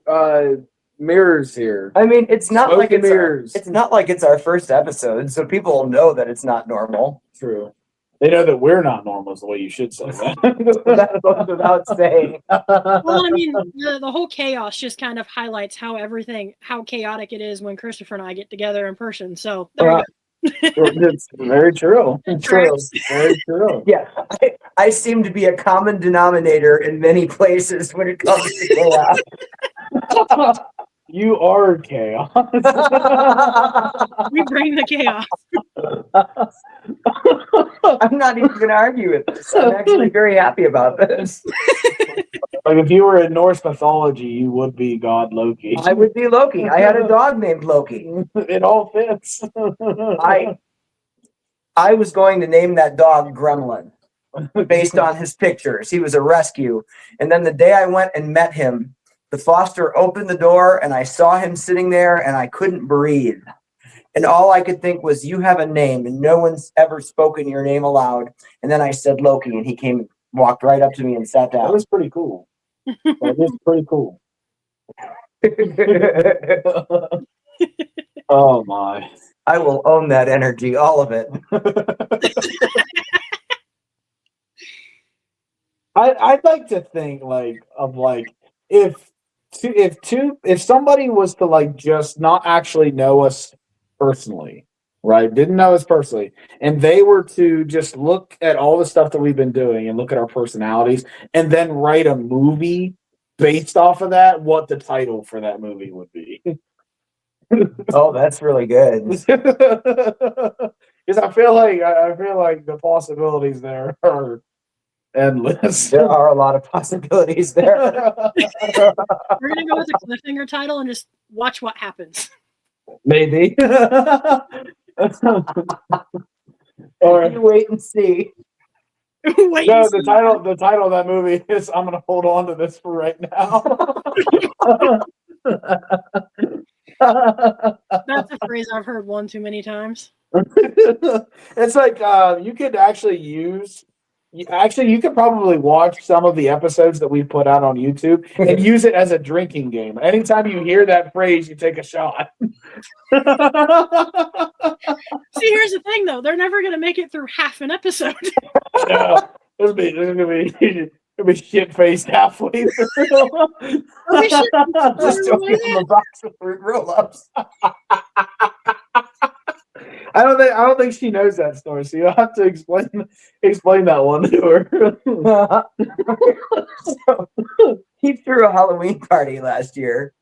mirrors here. I mean, it's not like mirrors. It's not like it's our first episode, so people will know that it's not normal. True. They know that we're not normal, is the way you should say that. That goes without saying. Well, I mean, the whole chaos just kind of highlights how chaotic it is when Christopher and I get together in person. So there you go. It's very true. True. Very true. Yeah, I seem to be a common denominator in many places when it comes to chaos. You are chaos. We bring the chaos. I'm not even going to argue with this. I'm actually very happy about this. Like if you were in Norse mythology, you would be God Loki. I would be Loki. I had a dog named Loki. It all fits. I was going to name that dog Gremlin based on his pictures. He was a rescue. And then the day I went and met him, the foster opened the door and I saw him sitting there and I couldn't breathe. And all I could think was, you have a name and no one's ever spoken your name aloud. And then I said Loki and he came and walked right up to me and sat down. That was pretty cool. That is pretty cool. Oh my. I will own that energy, all of it. I'd like to think if somebody was to just not actually know us personally, right? Didn't know us personally, and they were to just look at all the stuff that we've been doing and look at our personalities and then write a movie based off of that, what the title for that movie would be. Oh, that's really good. Because I feel like the possibilities there are endless. There are a lot of possibilities there. We're gonna go with a cliffhanger title and just watch what happens. Maybe. Or you wait and see. The title of that movie is "I'm gonna hold on to this for right now." That's a phrase I've heard one too many times. It's like you could actually use. You could probably watch some of the episodes that we put out on YouTube and use it as a drinking game. Anytime you hear that phrase, you take a shot. See, here's the thing, though. They're never going to make it through half an episode. No, it'll be shit-faced halfway through. Just don't give them a box of fruit roll-ups. I don't think she knows that story, so you'll have to explain that one to her. He threw a Halloween party last year,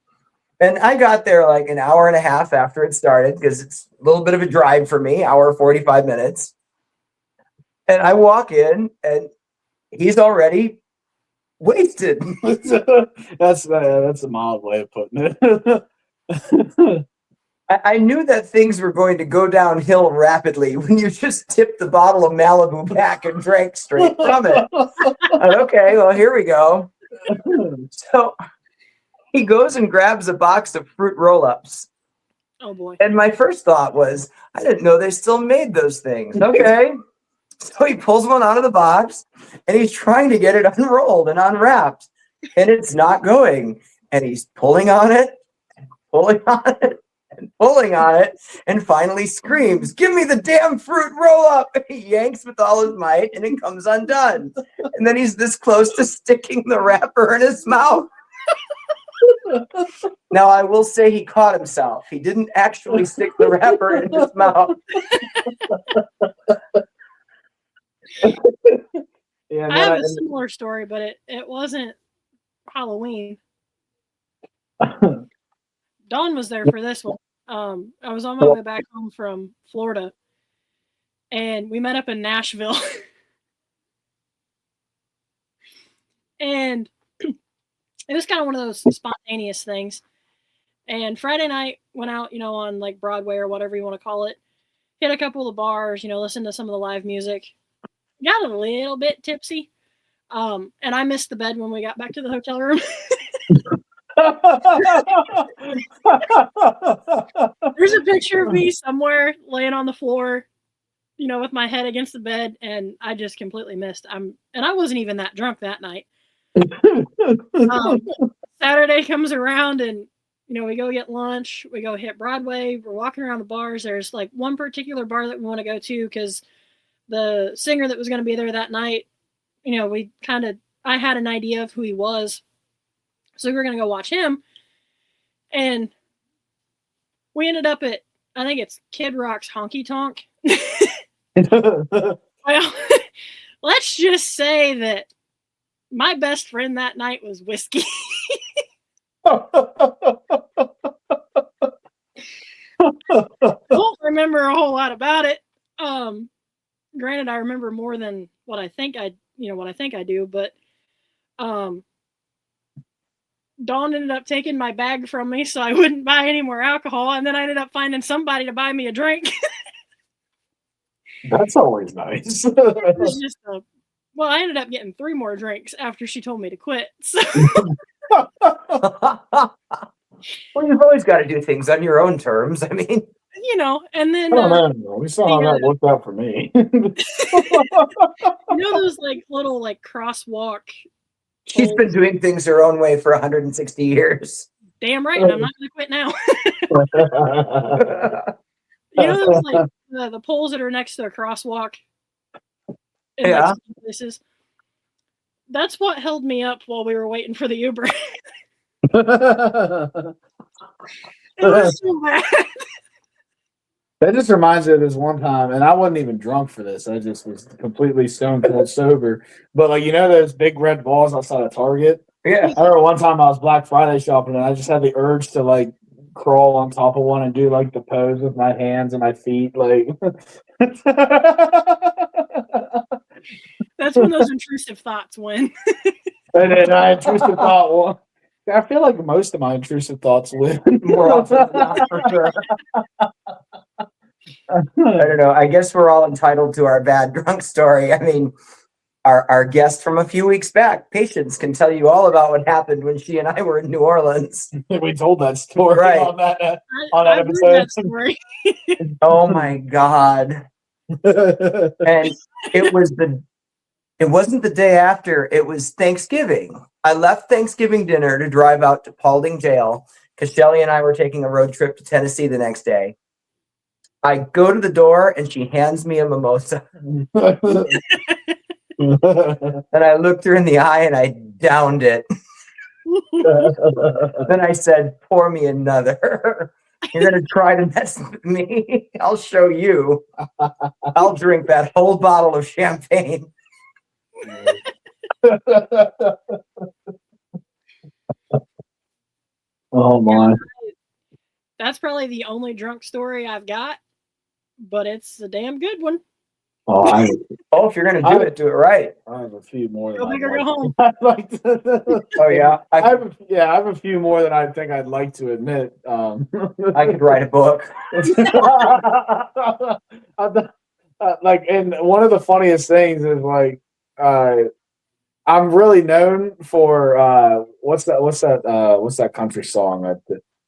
and I got there like an hour and a half after it started because it's a little bit of a drive for me, hour 45 minutes. And I walk in, and he's already wasted. That's a mild way of putting it. I knew that things were going to go downhill rapidly when you just tipped the bottle of Malibu back and drank straight from it. Okay, well, here we go. So he goes and grabs a box of fruit roll-ups. Oh boy. And my first thought was, I didn't know they still made those things. Okay. So he pulls one out of the box and he's trying to get it unrolled and unwrapped. And it's not going. And he's pulling on it, pulling on it, and pulling on it, and finally screams, "Give me the damn fruit roll up!" And he yanks with all his might and it comes undone. And then he's this close to sticking the wrapper in his mouth. Now, I will say he caught himself. He didn't actually stick the wrapper in his mouth. Yeah, I have a similar story, but it wasn't Halloween. Dawn was there for this one. I was on my way back home from Florida, and we met up in Nashville. And it was kind of one of those spontaneous things. And Friday night went out, on like Broadway or whatever you want to call it. Hit a couple of bars, listened to some of the live music. Got a little bit tipsy. And I missed the bed when we got back to the hotel room. There's a picture of me somewhere laying on the floor, with my head against the bed, and I just completely missed. And I wasn't even that drunk that night. Saturday comes around, and we go get lunch. We go hit Broadway. We're walking around the bars. There's like one particular bar that we want to go to because the singer that was going to be there that night, I had an idea of who he was. So we were going to go watch him. And we ended up at, I think it's Kid Rock's Honky Tonk. Well, let's just say that my best friend that night was whiskey. Don't remember a whole lot about it. Granted, I remember more than what I think I do, but Dawn ended up taking my bag from me so I wouldn't buy any more alcohol, and then I ended up finding somebody to buy me a drink. That's always nice. It was just I ended up getting 3 more drinks after she told me to quit. So. Well, you've always got to do things on your own terms. I mean, and then I don't know. We saw how that worked out for me. Those like little like crosswalk. She's been doing things her own way for 160 years. Damn right, and I'm not going to quit now. Those like the poles that are next to a crosswalk. Yeah. Places. That's what held me up while we were waiting for the Uber. It was so bad. That just reminds me of this one time, and I wasn't even drunk for this. I just was completely stone cold sober. But those big red balls outside of Target? Yeah. I remember one time I was Black Friday shopping, and I just had the urge to crawl on top of one and do the pose with my hands and my feet. That's when those intrusive thoughts win. And then I intrusive thought, well, I feel like most of my intrusive thoughts win more often than not, for sure. I don't know. I guess we're all entitled to our bad drunk story. I mean, our guest from a few weeks back, Patience, can tell you all about what happened when she and I were in New Orleans. We told that story right. on that episode. That story. Oh my God. And it wasn't the day after, it was Thanksgiving. I left Thanksgiving dinner to drive out to Paulding Jail because Shelly and I were taking a road trip to Tennessee the next day. I go to the door and she hands me a mimosa. And I looked her in the eye and I downed it. Then I said, "Pour me another. You're going to try to mess with me. I'll show you. I'll drink that whole bottle of champagne." Oh my. That's probably the only drunk story I've got, but it's a damn good one. Oh, if you're going to do it right. I have a few more. Go big or go home. Oh yeah. I have a few more than I think I'd like to admit. I could write a book. And one of the funniest things is I'm really known for what's that country song that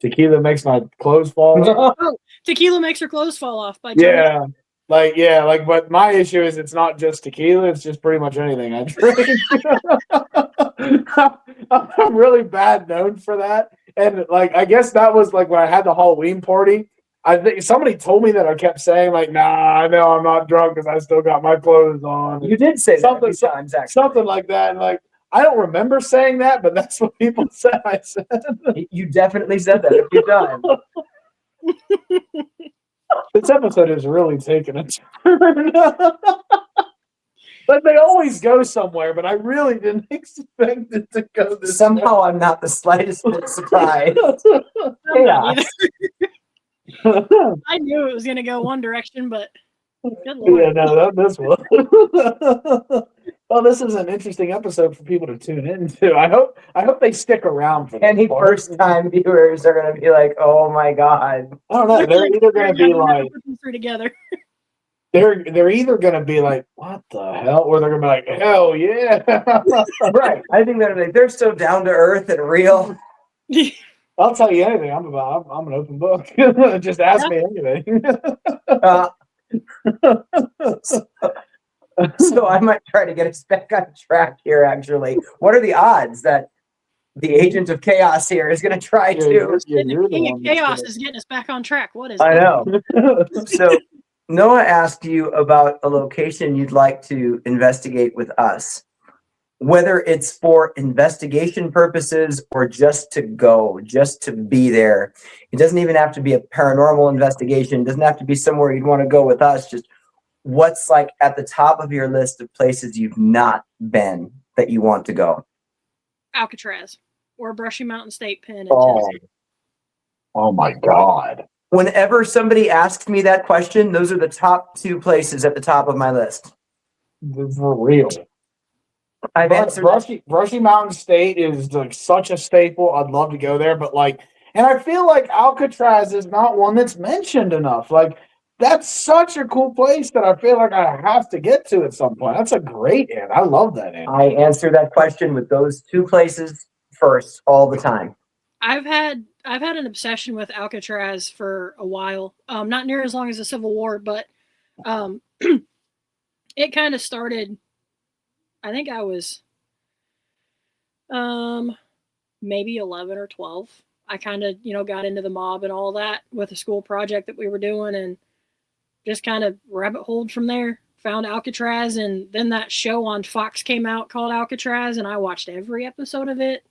Tequila makes my clothes fall off. Oh, Tequila Makes Her Clothes Fall Off by John. But my issue is it's not just tequila, it's just pretty much anything I drink. I'm really bad known for that. And like I guess that was like when I had the Halloween party. I think somebody told me that I kept saying like, "Nah, I know I'm not drunk because I still got my clothes on." You did say something, that a few times, actually. something like that. And like I don't remember saying that, but that's what people said I said. You definitely said that a few times. This episode is really taking a turn. But they always go somewhere, but I really didn't expect it to go this Somehow I'm not the slightest bit surprised. I'm not Chaos. either. I knew it was going to go one direction, but good lord. Yeah, no, not this one. Well, this is an interesting episode for people to tune into. I hope they stick around for Any this part. first-time viewers are going to be like, "Oh my god!" I don't know. They're either going to be like, put them three together. they're either going to be like, "What the hell?" or they're going to be like, "Hell yeah!" Right? I think they're so down to earth and real. I'll tell you anything. I'm an open book. Just ask me anything. Uh, so I might try to get us back on track here. Actually, what are the odds that the agent of chaos here is going to try Yeah, to? you're The the King one of that's Chaos gonna- is getting us back on track. What is I it? know. So Noah asked you about a location you'd like to investigate with us, whether it's for investigation purposes or just to go, just to be there. It doesn't even have to be a paranormal investigation. It doesn't have to be somewhere you'd want to go with us. Just what's like at the top of your list of places you've not been that you want to go. Alcatraz or Brushy Mountain State Pen in Oh. Tennessee. Oh my God. Whenever somebody asks me that question, those are the top two places at the top of my list. For real. I've answered Brushy Mountain State is like such a staple. I'd love to go there, but like, and I feel like Alcatraz is not one that's mentioned enough. Like, that's such a cool place that I feel like I have to get to at some point. That's a great inn. I love that inn. I answer that question with those two places first all the time. I've had an obsession with Alcatraz for a while. Not near as long as the Civil War, but it kind of started. I think I was maybe 11 or 12. I kind of, got into the mob and all that with a school project that we were doing and just kind of rabbit holed from there. Found Alcatraz, and then that show on Fox came out called Alcatraz, and I watched every episode of it.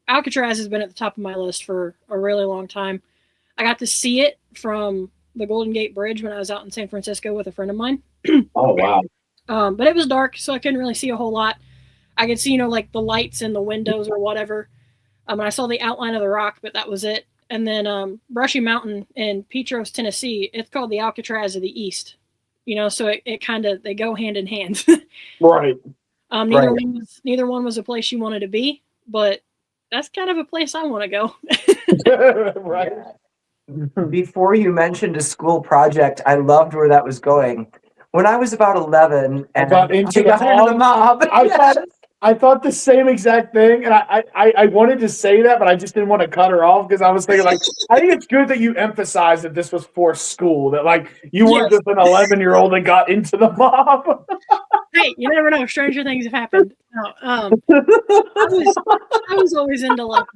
Alcatraz has been at the top of my list for a really long time. I got to see it from the Golden Gate Bridge when I was out in San Francisco with a friend of mine. Oh, wow. But it was dark, so I couldn't really see a whole lot. I could see, like the lights in the windows or whatever. And I saw the outline of the rock, but that was it. And then Brushy Mountain in Petros, Tennessee, it's called the Alcatraz of the East. So it kind of, they go hand in hand. Right. Neither one was a place you wanted to be, but that's kind of a place I want to go. Right. Before you mentioned a school project, I loved where that was going. When I was about 11 and Got into the mob, I thought the same exact thing, and I wanted to say that, but I just didn't want to cut her off because I was thinking, like, I think it's good that you emphasize that this was for school, that, like, you weren't just an 11-year-old that got into the mob. Hey, you never know. Stranger things have happened. No, I was always into, like,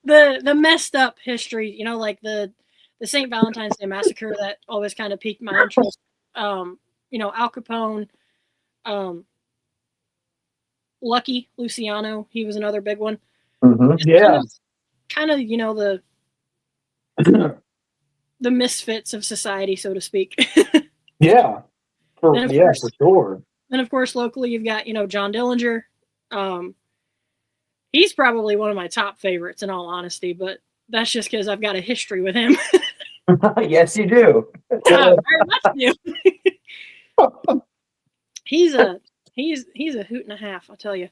the messed up history, like the St. Valentine's Day Massacre that always kind of piqued my interest. Al Capone, Lucky Luciano, he was another big one. Mm-hmm. Yeah. Kind of, the misfits of society, so to speak. Yeah. For course, sure. And of course, locally, you've got, John Dillinger. He's probably one of my top favorites, in all honesty, but that's just because I've got a history with him. Yes, you do. Very much do. He's a hoot and a half, I'll tell you.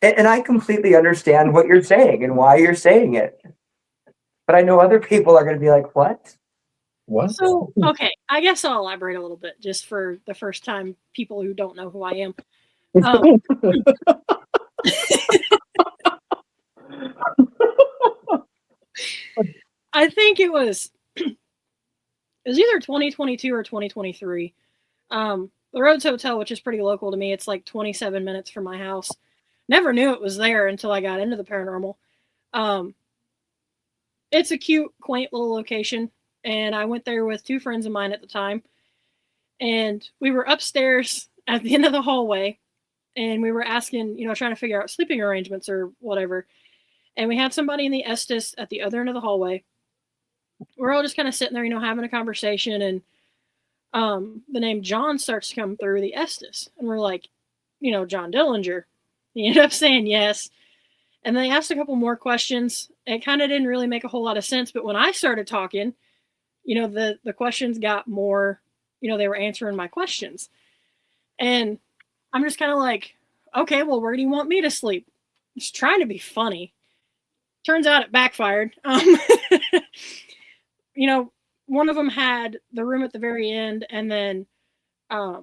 And I completely understand what you're saying and why you're saying it. But I know other people are going to be like, what? What? So, okay, I guess I'll elaborate a little bit just for the first time people who don't know who I am. I think it was either 2022 or 2023. The Rhodes Hotel, which is pretty local to me, it's like 27 minutes from my house. Never knew it was there until I got into the paranormal. It's a cute, quaint little location, and I went there with two friends of mine at the time, and we were upstairs at the end of the hallway, and we were asking, trying to figure out sleeping arrangements or whatever, and we had somebody in the Estes at the other end of the hallway. We're all just kind of sitting there, having a conversation, and the name John starts to come through the Estes, and we're like, John Dillinger. He ended up saying yes. And they asked a couple more questions. It kind of didn't really make a whole lot of sense. But when I started talking, the questions got more, they were answering my questions. And I'm just kind of like, okay, well, where do you want me to sleep? Just trying to be funny. Turns out it backfired. One of them had the room at the very end. And then the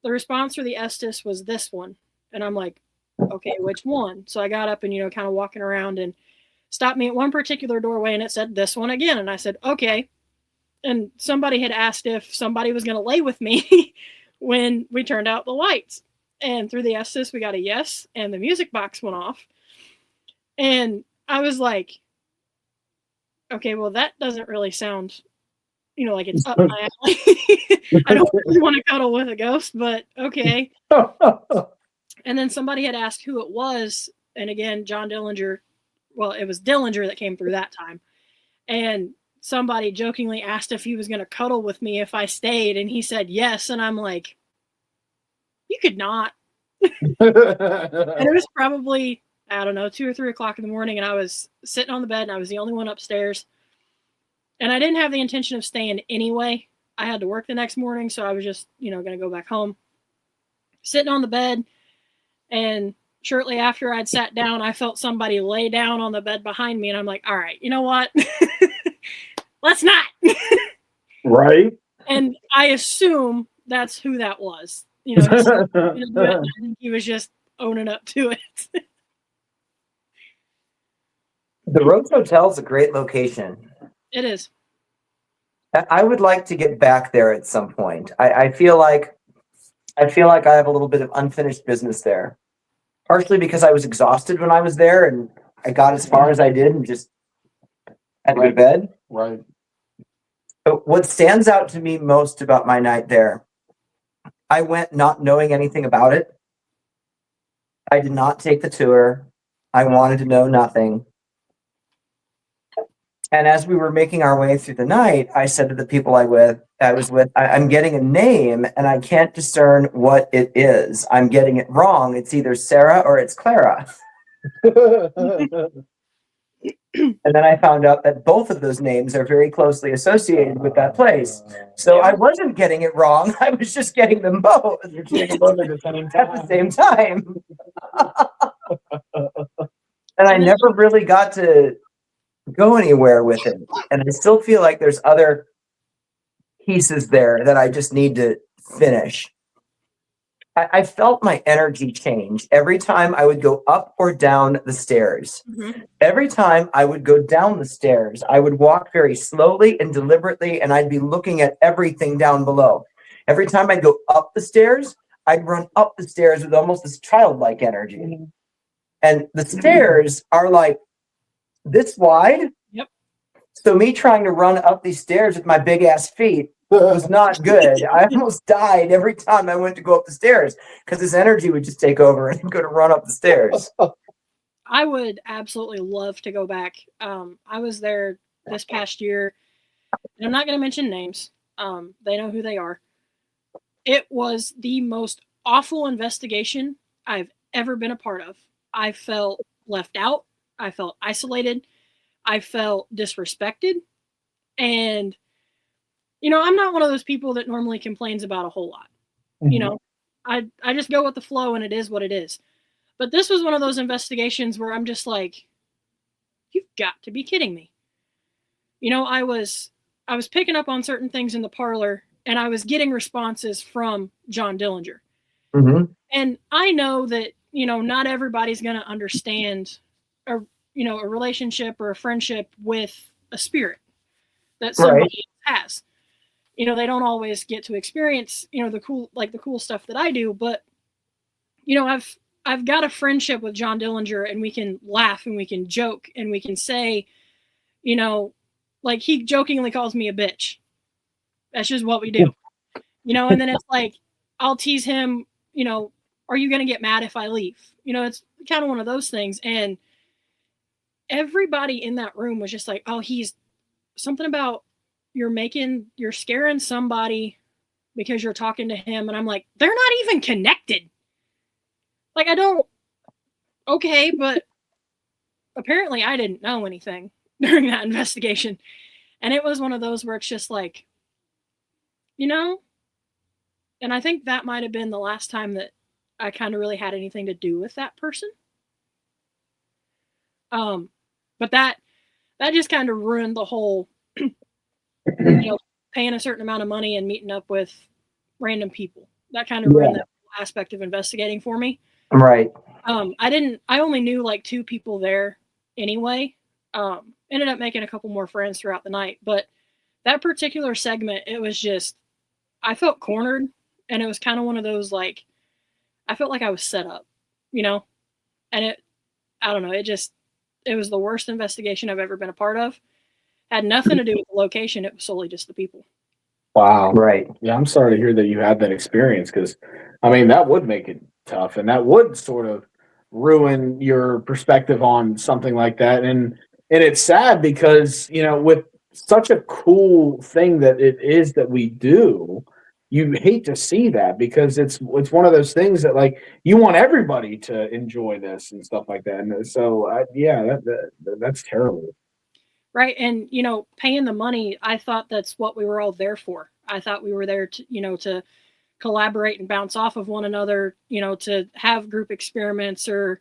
response for the Estes was this one. And I'm like, okay, which one? So I got up and, kind of walking around and stopped me at one particular doorway and it said this one again. And I said, okay. And somebody had asked if somebody was going to lay with me when we turned out the lights. And through the Estes, we got a yes. And the music box went off. And I was like, okay, well, that doesn't really sound, like it's up my alley. I don't really want to cuddle with a ghost, but okay. And then somebody had asked who it was. And again, John Dillinger, well, it was Dillinger that came through that time. And somebody jokingly asked if he was going to cuddle with me if I stayed. And he said yes. And I'm like, you could not. And it was probably, I don't know, 2 or 3 o'clock in the morning. And I was sitting on the bed and I was the only one upstairs. And I didn't have the intention of staying anyway. I had to work the next morning. So I was just, going to go back home. Sitting on the bed. And shortly after I'd sat down, I felt somebody lay down on the bed behind me. And I'm like, all right, you know what? Let's not. Right. And I assume that's who that was. I think he was just owning up to it. The Rhodes Hotel is a great location. It is. I would like to get back there at some point. I feel like I have a little bit of unfinished business there. Partially because I was exhausted when I was there and I got as far as I did and just had to go to bed. Right. But what stands out to me most about my night there, I went not knowing anything about it. I did not take the tour. I wanted to know nothing. And as we were making our way through the night, I said to the people I was with, I'm getting a name and I can't discern what it is. I'm getting it wrong. It's either Sarah or it's Clara. And then I found out that both of those names are very closely associated with that place. So I wasn't getting it wrong. I was just getting them both at the same time. And I never really got to go anywhere with it. And I still feel like there's other pieces there that I just need to finish. I felt my energy change every time I would go up or down the stairs. Mm-hmm. Every time I would go down the stairs, I would walk very slowly and deliberately, and I'd be looking at everything down below. Every time I'd go up the stairs, I'd run up the stairs with almost this childlike energy. Mm-hmm. And the stairs are like this wide. Yep. So me trying to run up these stairs with my big ass feet was not good. I almost died every time I went to go up the stairs because this energy would just take over and go to run up the stairs. I would absolutely love to go back. I was there this past year, and I'm not going to mention names. They know who they are. It was the most awful investigation I've ever been a part of. I felt left out. I felt isolated. I felt disrespected. And, I'm not one of those people that normally complains about a whole lot. Mm-hmm. I just go with the flow and it is what it is. But this was one of those investigations where I'm just like, you've got to be kidding me. I was I was picking up on certain things in the parlor, and I was getting responses from John Dillinger. Mm-hmm. And I know that, not everybody's going to understand a relationship or a friendship with a spirit that somebody has. They don't always get to experience, the cool stuff that I do, but I've got a friendship with John Dillinger, and we can laugh and we can joke and we can say, like he jokingly calls me a bitch. That's just what we do. And then it's like, I'll tease him, are you going to get mad if I leave? It's kind of one of those things. And everybody in that room was just like, oh, he's something about you're scaring somebody because you're talking to him. And I'm like, they're not even connected. Like, okay, but apparently I didn't know anything during that investigation. And it was one of those where it's just like, and I think that might have been the last time that I kind of really had anything to do with that person. But that just kind of ruined the whole, paying a certain amount of money and meeting up with random people. That kind of ruined that aspect of investigating for me. Right. I only knew like 2 people there anyway. Ended up making a couple more friends throughout the night, but that particular segment, it was just, I felt cornered, and it was kind of one of those, like, I felt like I was set up, and I don't know, it was the worst investigation I've ever been a part of. Had nothing to do with the location. It was solely just the people. Wow. Right. Yeah, I'm sorry to hear that you had that experience, because, I mean, that would make it tough, and that would sort of ruin your perspective on something like that. And it's sad because, with such a cool thing that it is that we do, you hate to see that, because it's one of those things that, like, you want everybody to enjoy this and stuff like that. And so, that's terrible. Right. And, paying the money, I thought that's what we were all there for. I thought we were there to, to collaborate and bounce off of one another, to have group experiments or,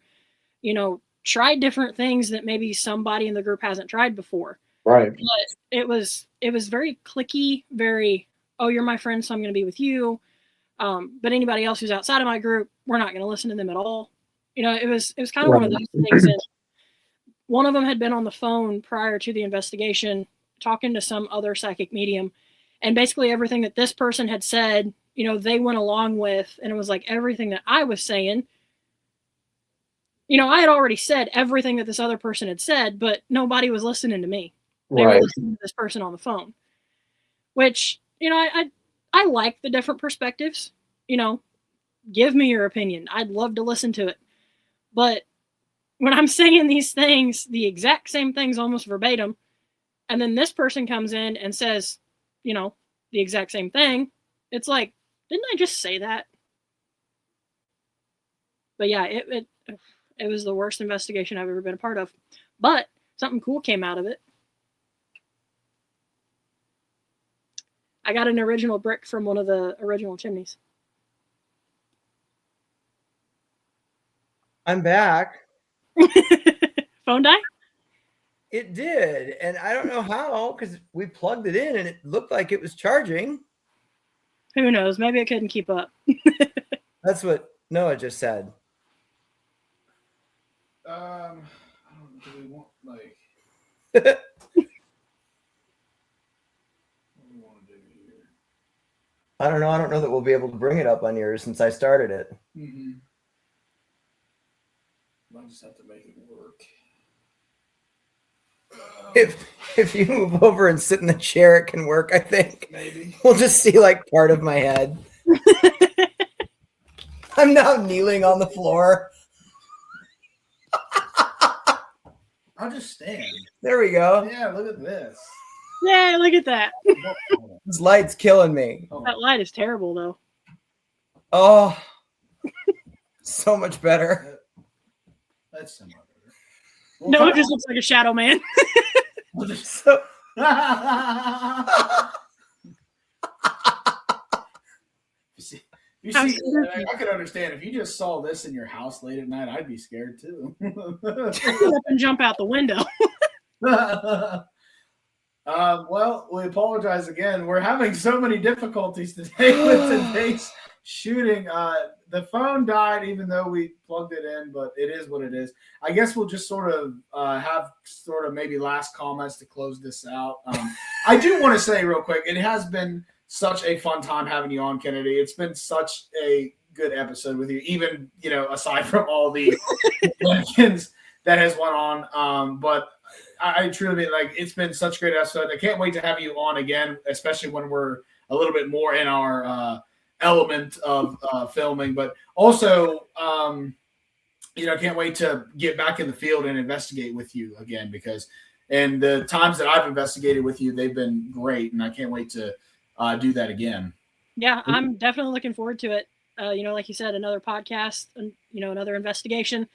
try different things that maybe somebody in the group hasn't tried before. Right. But it was very cliquey, very, oh, you're my friend, so I'm going to be with you. But anybody else who's outside of my group, we're not going to listen to them at all. It was kind of one of those things. And one of them had been on the phone prior to the investigation talking to some other psychic medium. And basically everything that this person had said, they went along with, and it was like everything that I was saying. I had already said everything that this other person had said, but nobody was listening to me. They were listening to this person on the phone. Which, I like the different perspectives. Give me your opinion. I'd love to listen to it. But when I'm saying these things, the exact same things almost verbatim, and then this person comes in and says, the exact same thing, it's like, didn't I just say that? But yeah, it was the worst investigation I've ever been a part of. But something cool came out of it. I got an original brick from one of the original chimneys. I'm back. Phone die? It did, and I don't know how, because we plugged it in and it looked like it was charging. Who knows? Maybe it couldn't keep up. That's what Noah just said. I don't do we want like I what do we want to do here? don't know. I don't know that we'll be able to bring it up on yours since I started it. Mm-hmm. I just have to make it work. If you move over and sit in the chair, it can work, I think. Maybe. We'll just see like part of my head. I'm now kneeling on the floor. I'll just stand. There we go. Yeah, look at this. Yeah, look at that. This light's killing me. Oh, That light is terrible, though. Oh, so much better. that's similar. No, it just looks like a shadow man. So, You see, I could understand if you just saw this in your house late at night, I'd be scared too. And jump out the window. Well, we apologize again. We're having so many difficulties today with today's shooting. The phone died even though we plugged it in, but it is what it is. I guess we'll just sort of have sort of maybe last comments to close this out. I do want to say real quick, it has been such a fun time having you on, Kennedy. It's been such a good episode with you, even, aside from all the questions that has went on. But I truly mean, like, it's been such a great episode. I can't wait to have you on again, especially when we're a little bit more in our element of filming. But also, can't wait to get back in the field and investigate with you again, because and the times that I've investigated with you, they've been great, and I can't wait to do that again. Yeah, I'm definitely looking forward to it. Like you said, another podcast and, another investigation.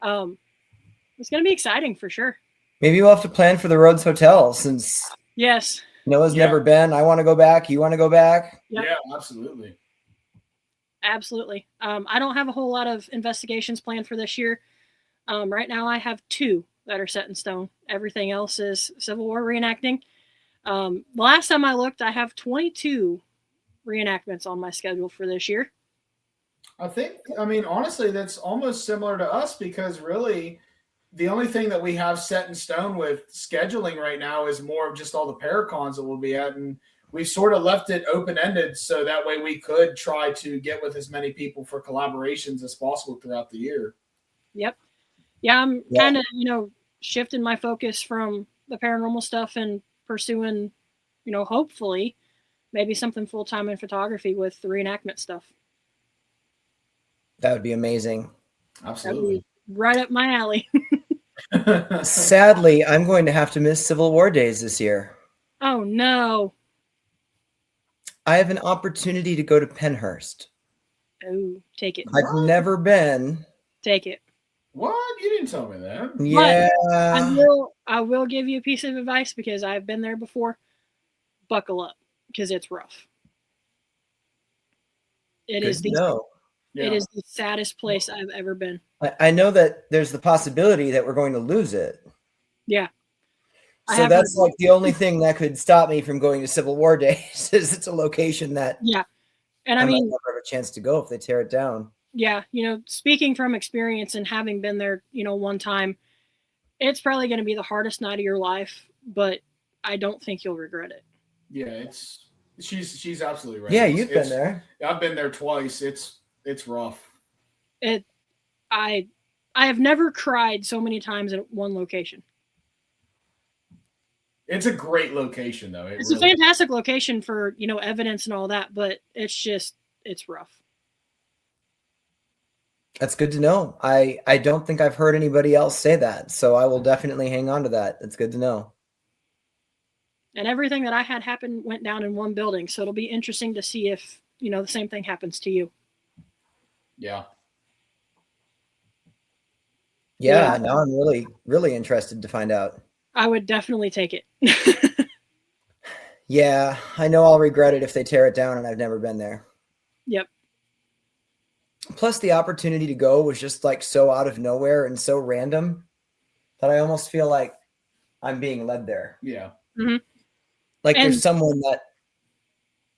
It's going to be exciting for sure. Maybe we'll have to plan for the Rhodes Hotel since Yes. Noah's never been. I want to go back. You want to go back? Yep. Yeah, absolutely. Absolutely. I don't have a whole lot of investigations planned for this year. Right now I have 2 that are set in stone. Everything else is Civil War reenacting. The last time I looked, I have 22 reenactments on my schedule for this year. Honestly, that's almost similar to us, because really the only thing that we have set in stone with scheduling right now is more of just all the Paracons that we'll be at. And we've sort of left it open-ended so that way we could try to get with as many people for collaborations as possible throughout the year. Yep. Yeah, I'm kind of, shifting my focus from the paranormal stuff and pursuing, hopefully maybe something full-time in photography with the reenactment stuff. That would be amazing. Absolutely. Right up my alley. Sadly, I'm going to have to miss Civil War days this year. Oh, no. I have an opportunity to go to Pennhurst. Oh, take it. I've never been. Take it. What? You didn't tell me that. Yeah. I will give you a piece of advice, because I've been there before. Buckle up, because it's rough. It is the saddest place I've ever been. I know that there's the possibility that we're going to lose it. Yeah. So that's like the only thing that could stop me from going to Civil War days is it's a location that and I might never have a chance to go if they tear it down. Yeah, speaking from experience and having been there, one time, it's probably going to be the hardest night of your life, but I don't think you'll regret it. Yeah, she's absolutely right. Yeah, you've been there. I've been there twice. It's rough. I have never cried so many times at one location. It's a great location, though. It's a fantastic location for, evidence and all that, but it's rough. That's good to know. I don't think I've heard anybody else say that, so I will definitely hang on to that. It's good to know. And everything that I had happen went down in one building, so it'll be interesting to see if, the same thing happens to you. Yeah. Yeah, now I'm really, really interested to find out. I would definitely take it. Yeah, I know I'll regret it if they tear it down and I've never been there. Yep. Plus, the opportunity to go was just like so out of nowhere and so random that I almost feel like I'm being led there. Yeah. Mm-hmm. Like there's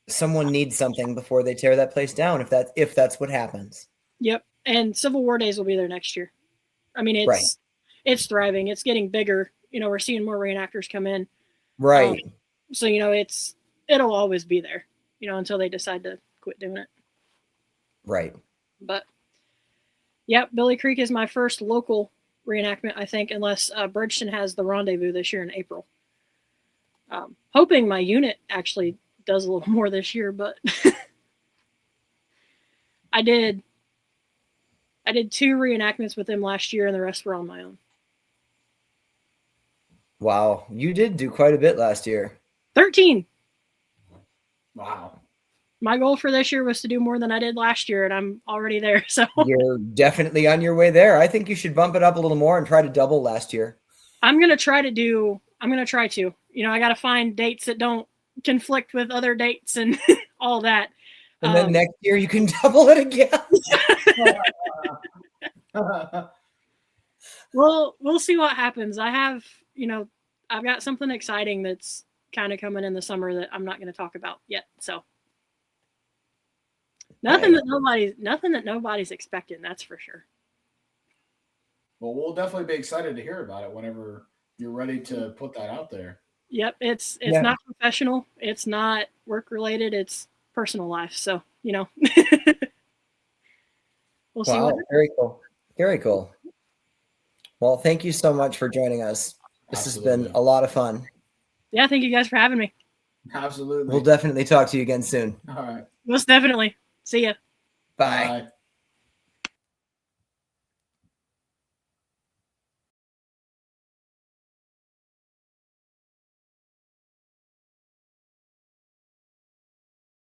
someone needs something before they tear that place down. If that's what happens. Yep. And Civil War Days will be there next year. I mean, it's thriving. It's getting bigger. We're seeing more reenactors come in. Right. So, it'll always be there, until they decide to quit doing it. Right. But, yep, Billy Creek is my first local reenactment, I think, unless Bridgeton has the Rendezvous this year in April. Hoping my unit actually does a little more this year, but I did 2 reenactments with them last year, and the rest were on my own. Wow, you did do quite a bit last year. 13. Wow. My goal for this year was to do more than I did last year, and I'm already there. So you're definitely on your way there. I think you should bump it up a little more and try to double last year. I'm going to try to. I got to find dates that don't conflict with other dates and all that. And then next year you can double it again. We'll see what happens. I have, I've got something exciting that's kind of coming in the summer that I'm not going to talk about yet. So nothing that nobody's expecting. That's for sure. Well, we'll definitely be excited to hear about it whenever you're ready to put that out there. Yep, it's Yeah. not professional. It's not work related. It's personal life. So we'll see. Wow, very cool. Very cool. Well, thank you so much for joining us. This has been a lot of fun. Yeah, thank you guys for having me. Absolutely. We'll definitely talk to you again soon. All right. Most definitely. See ya. Bye. Bye.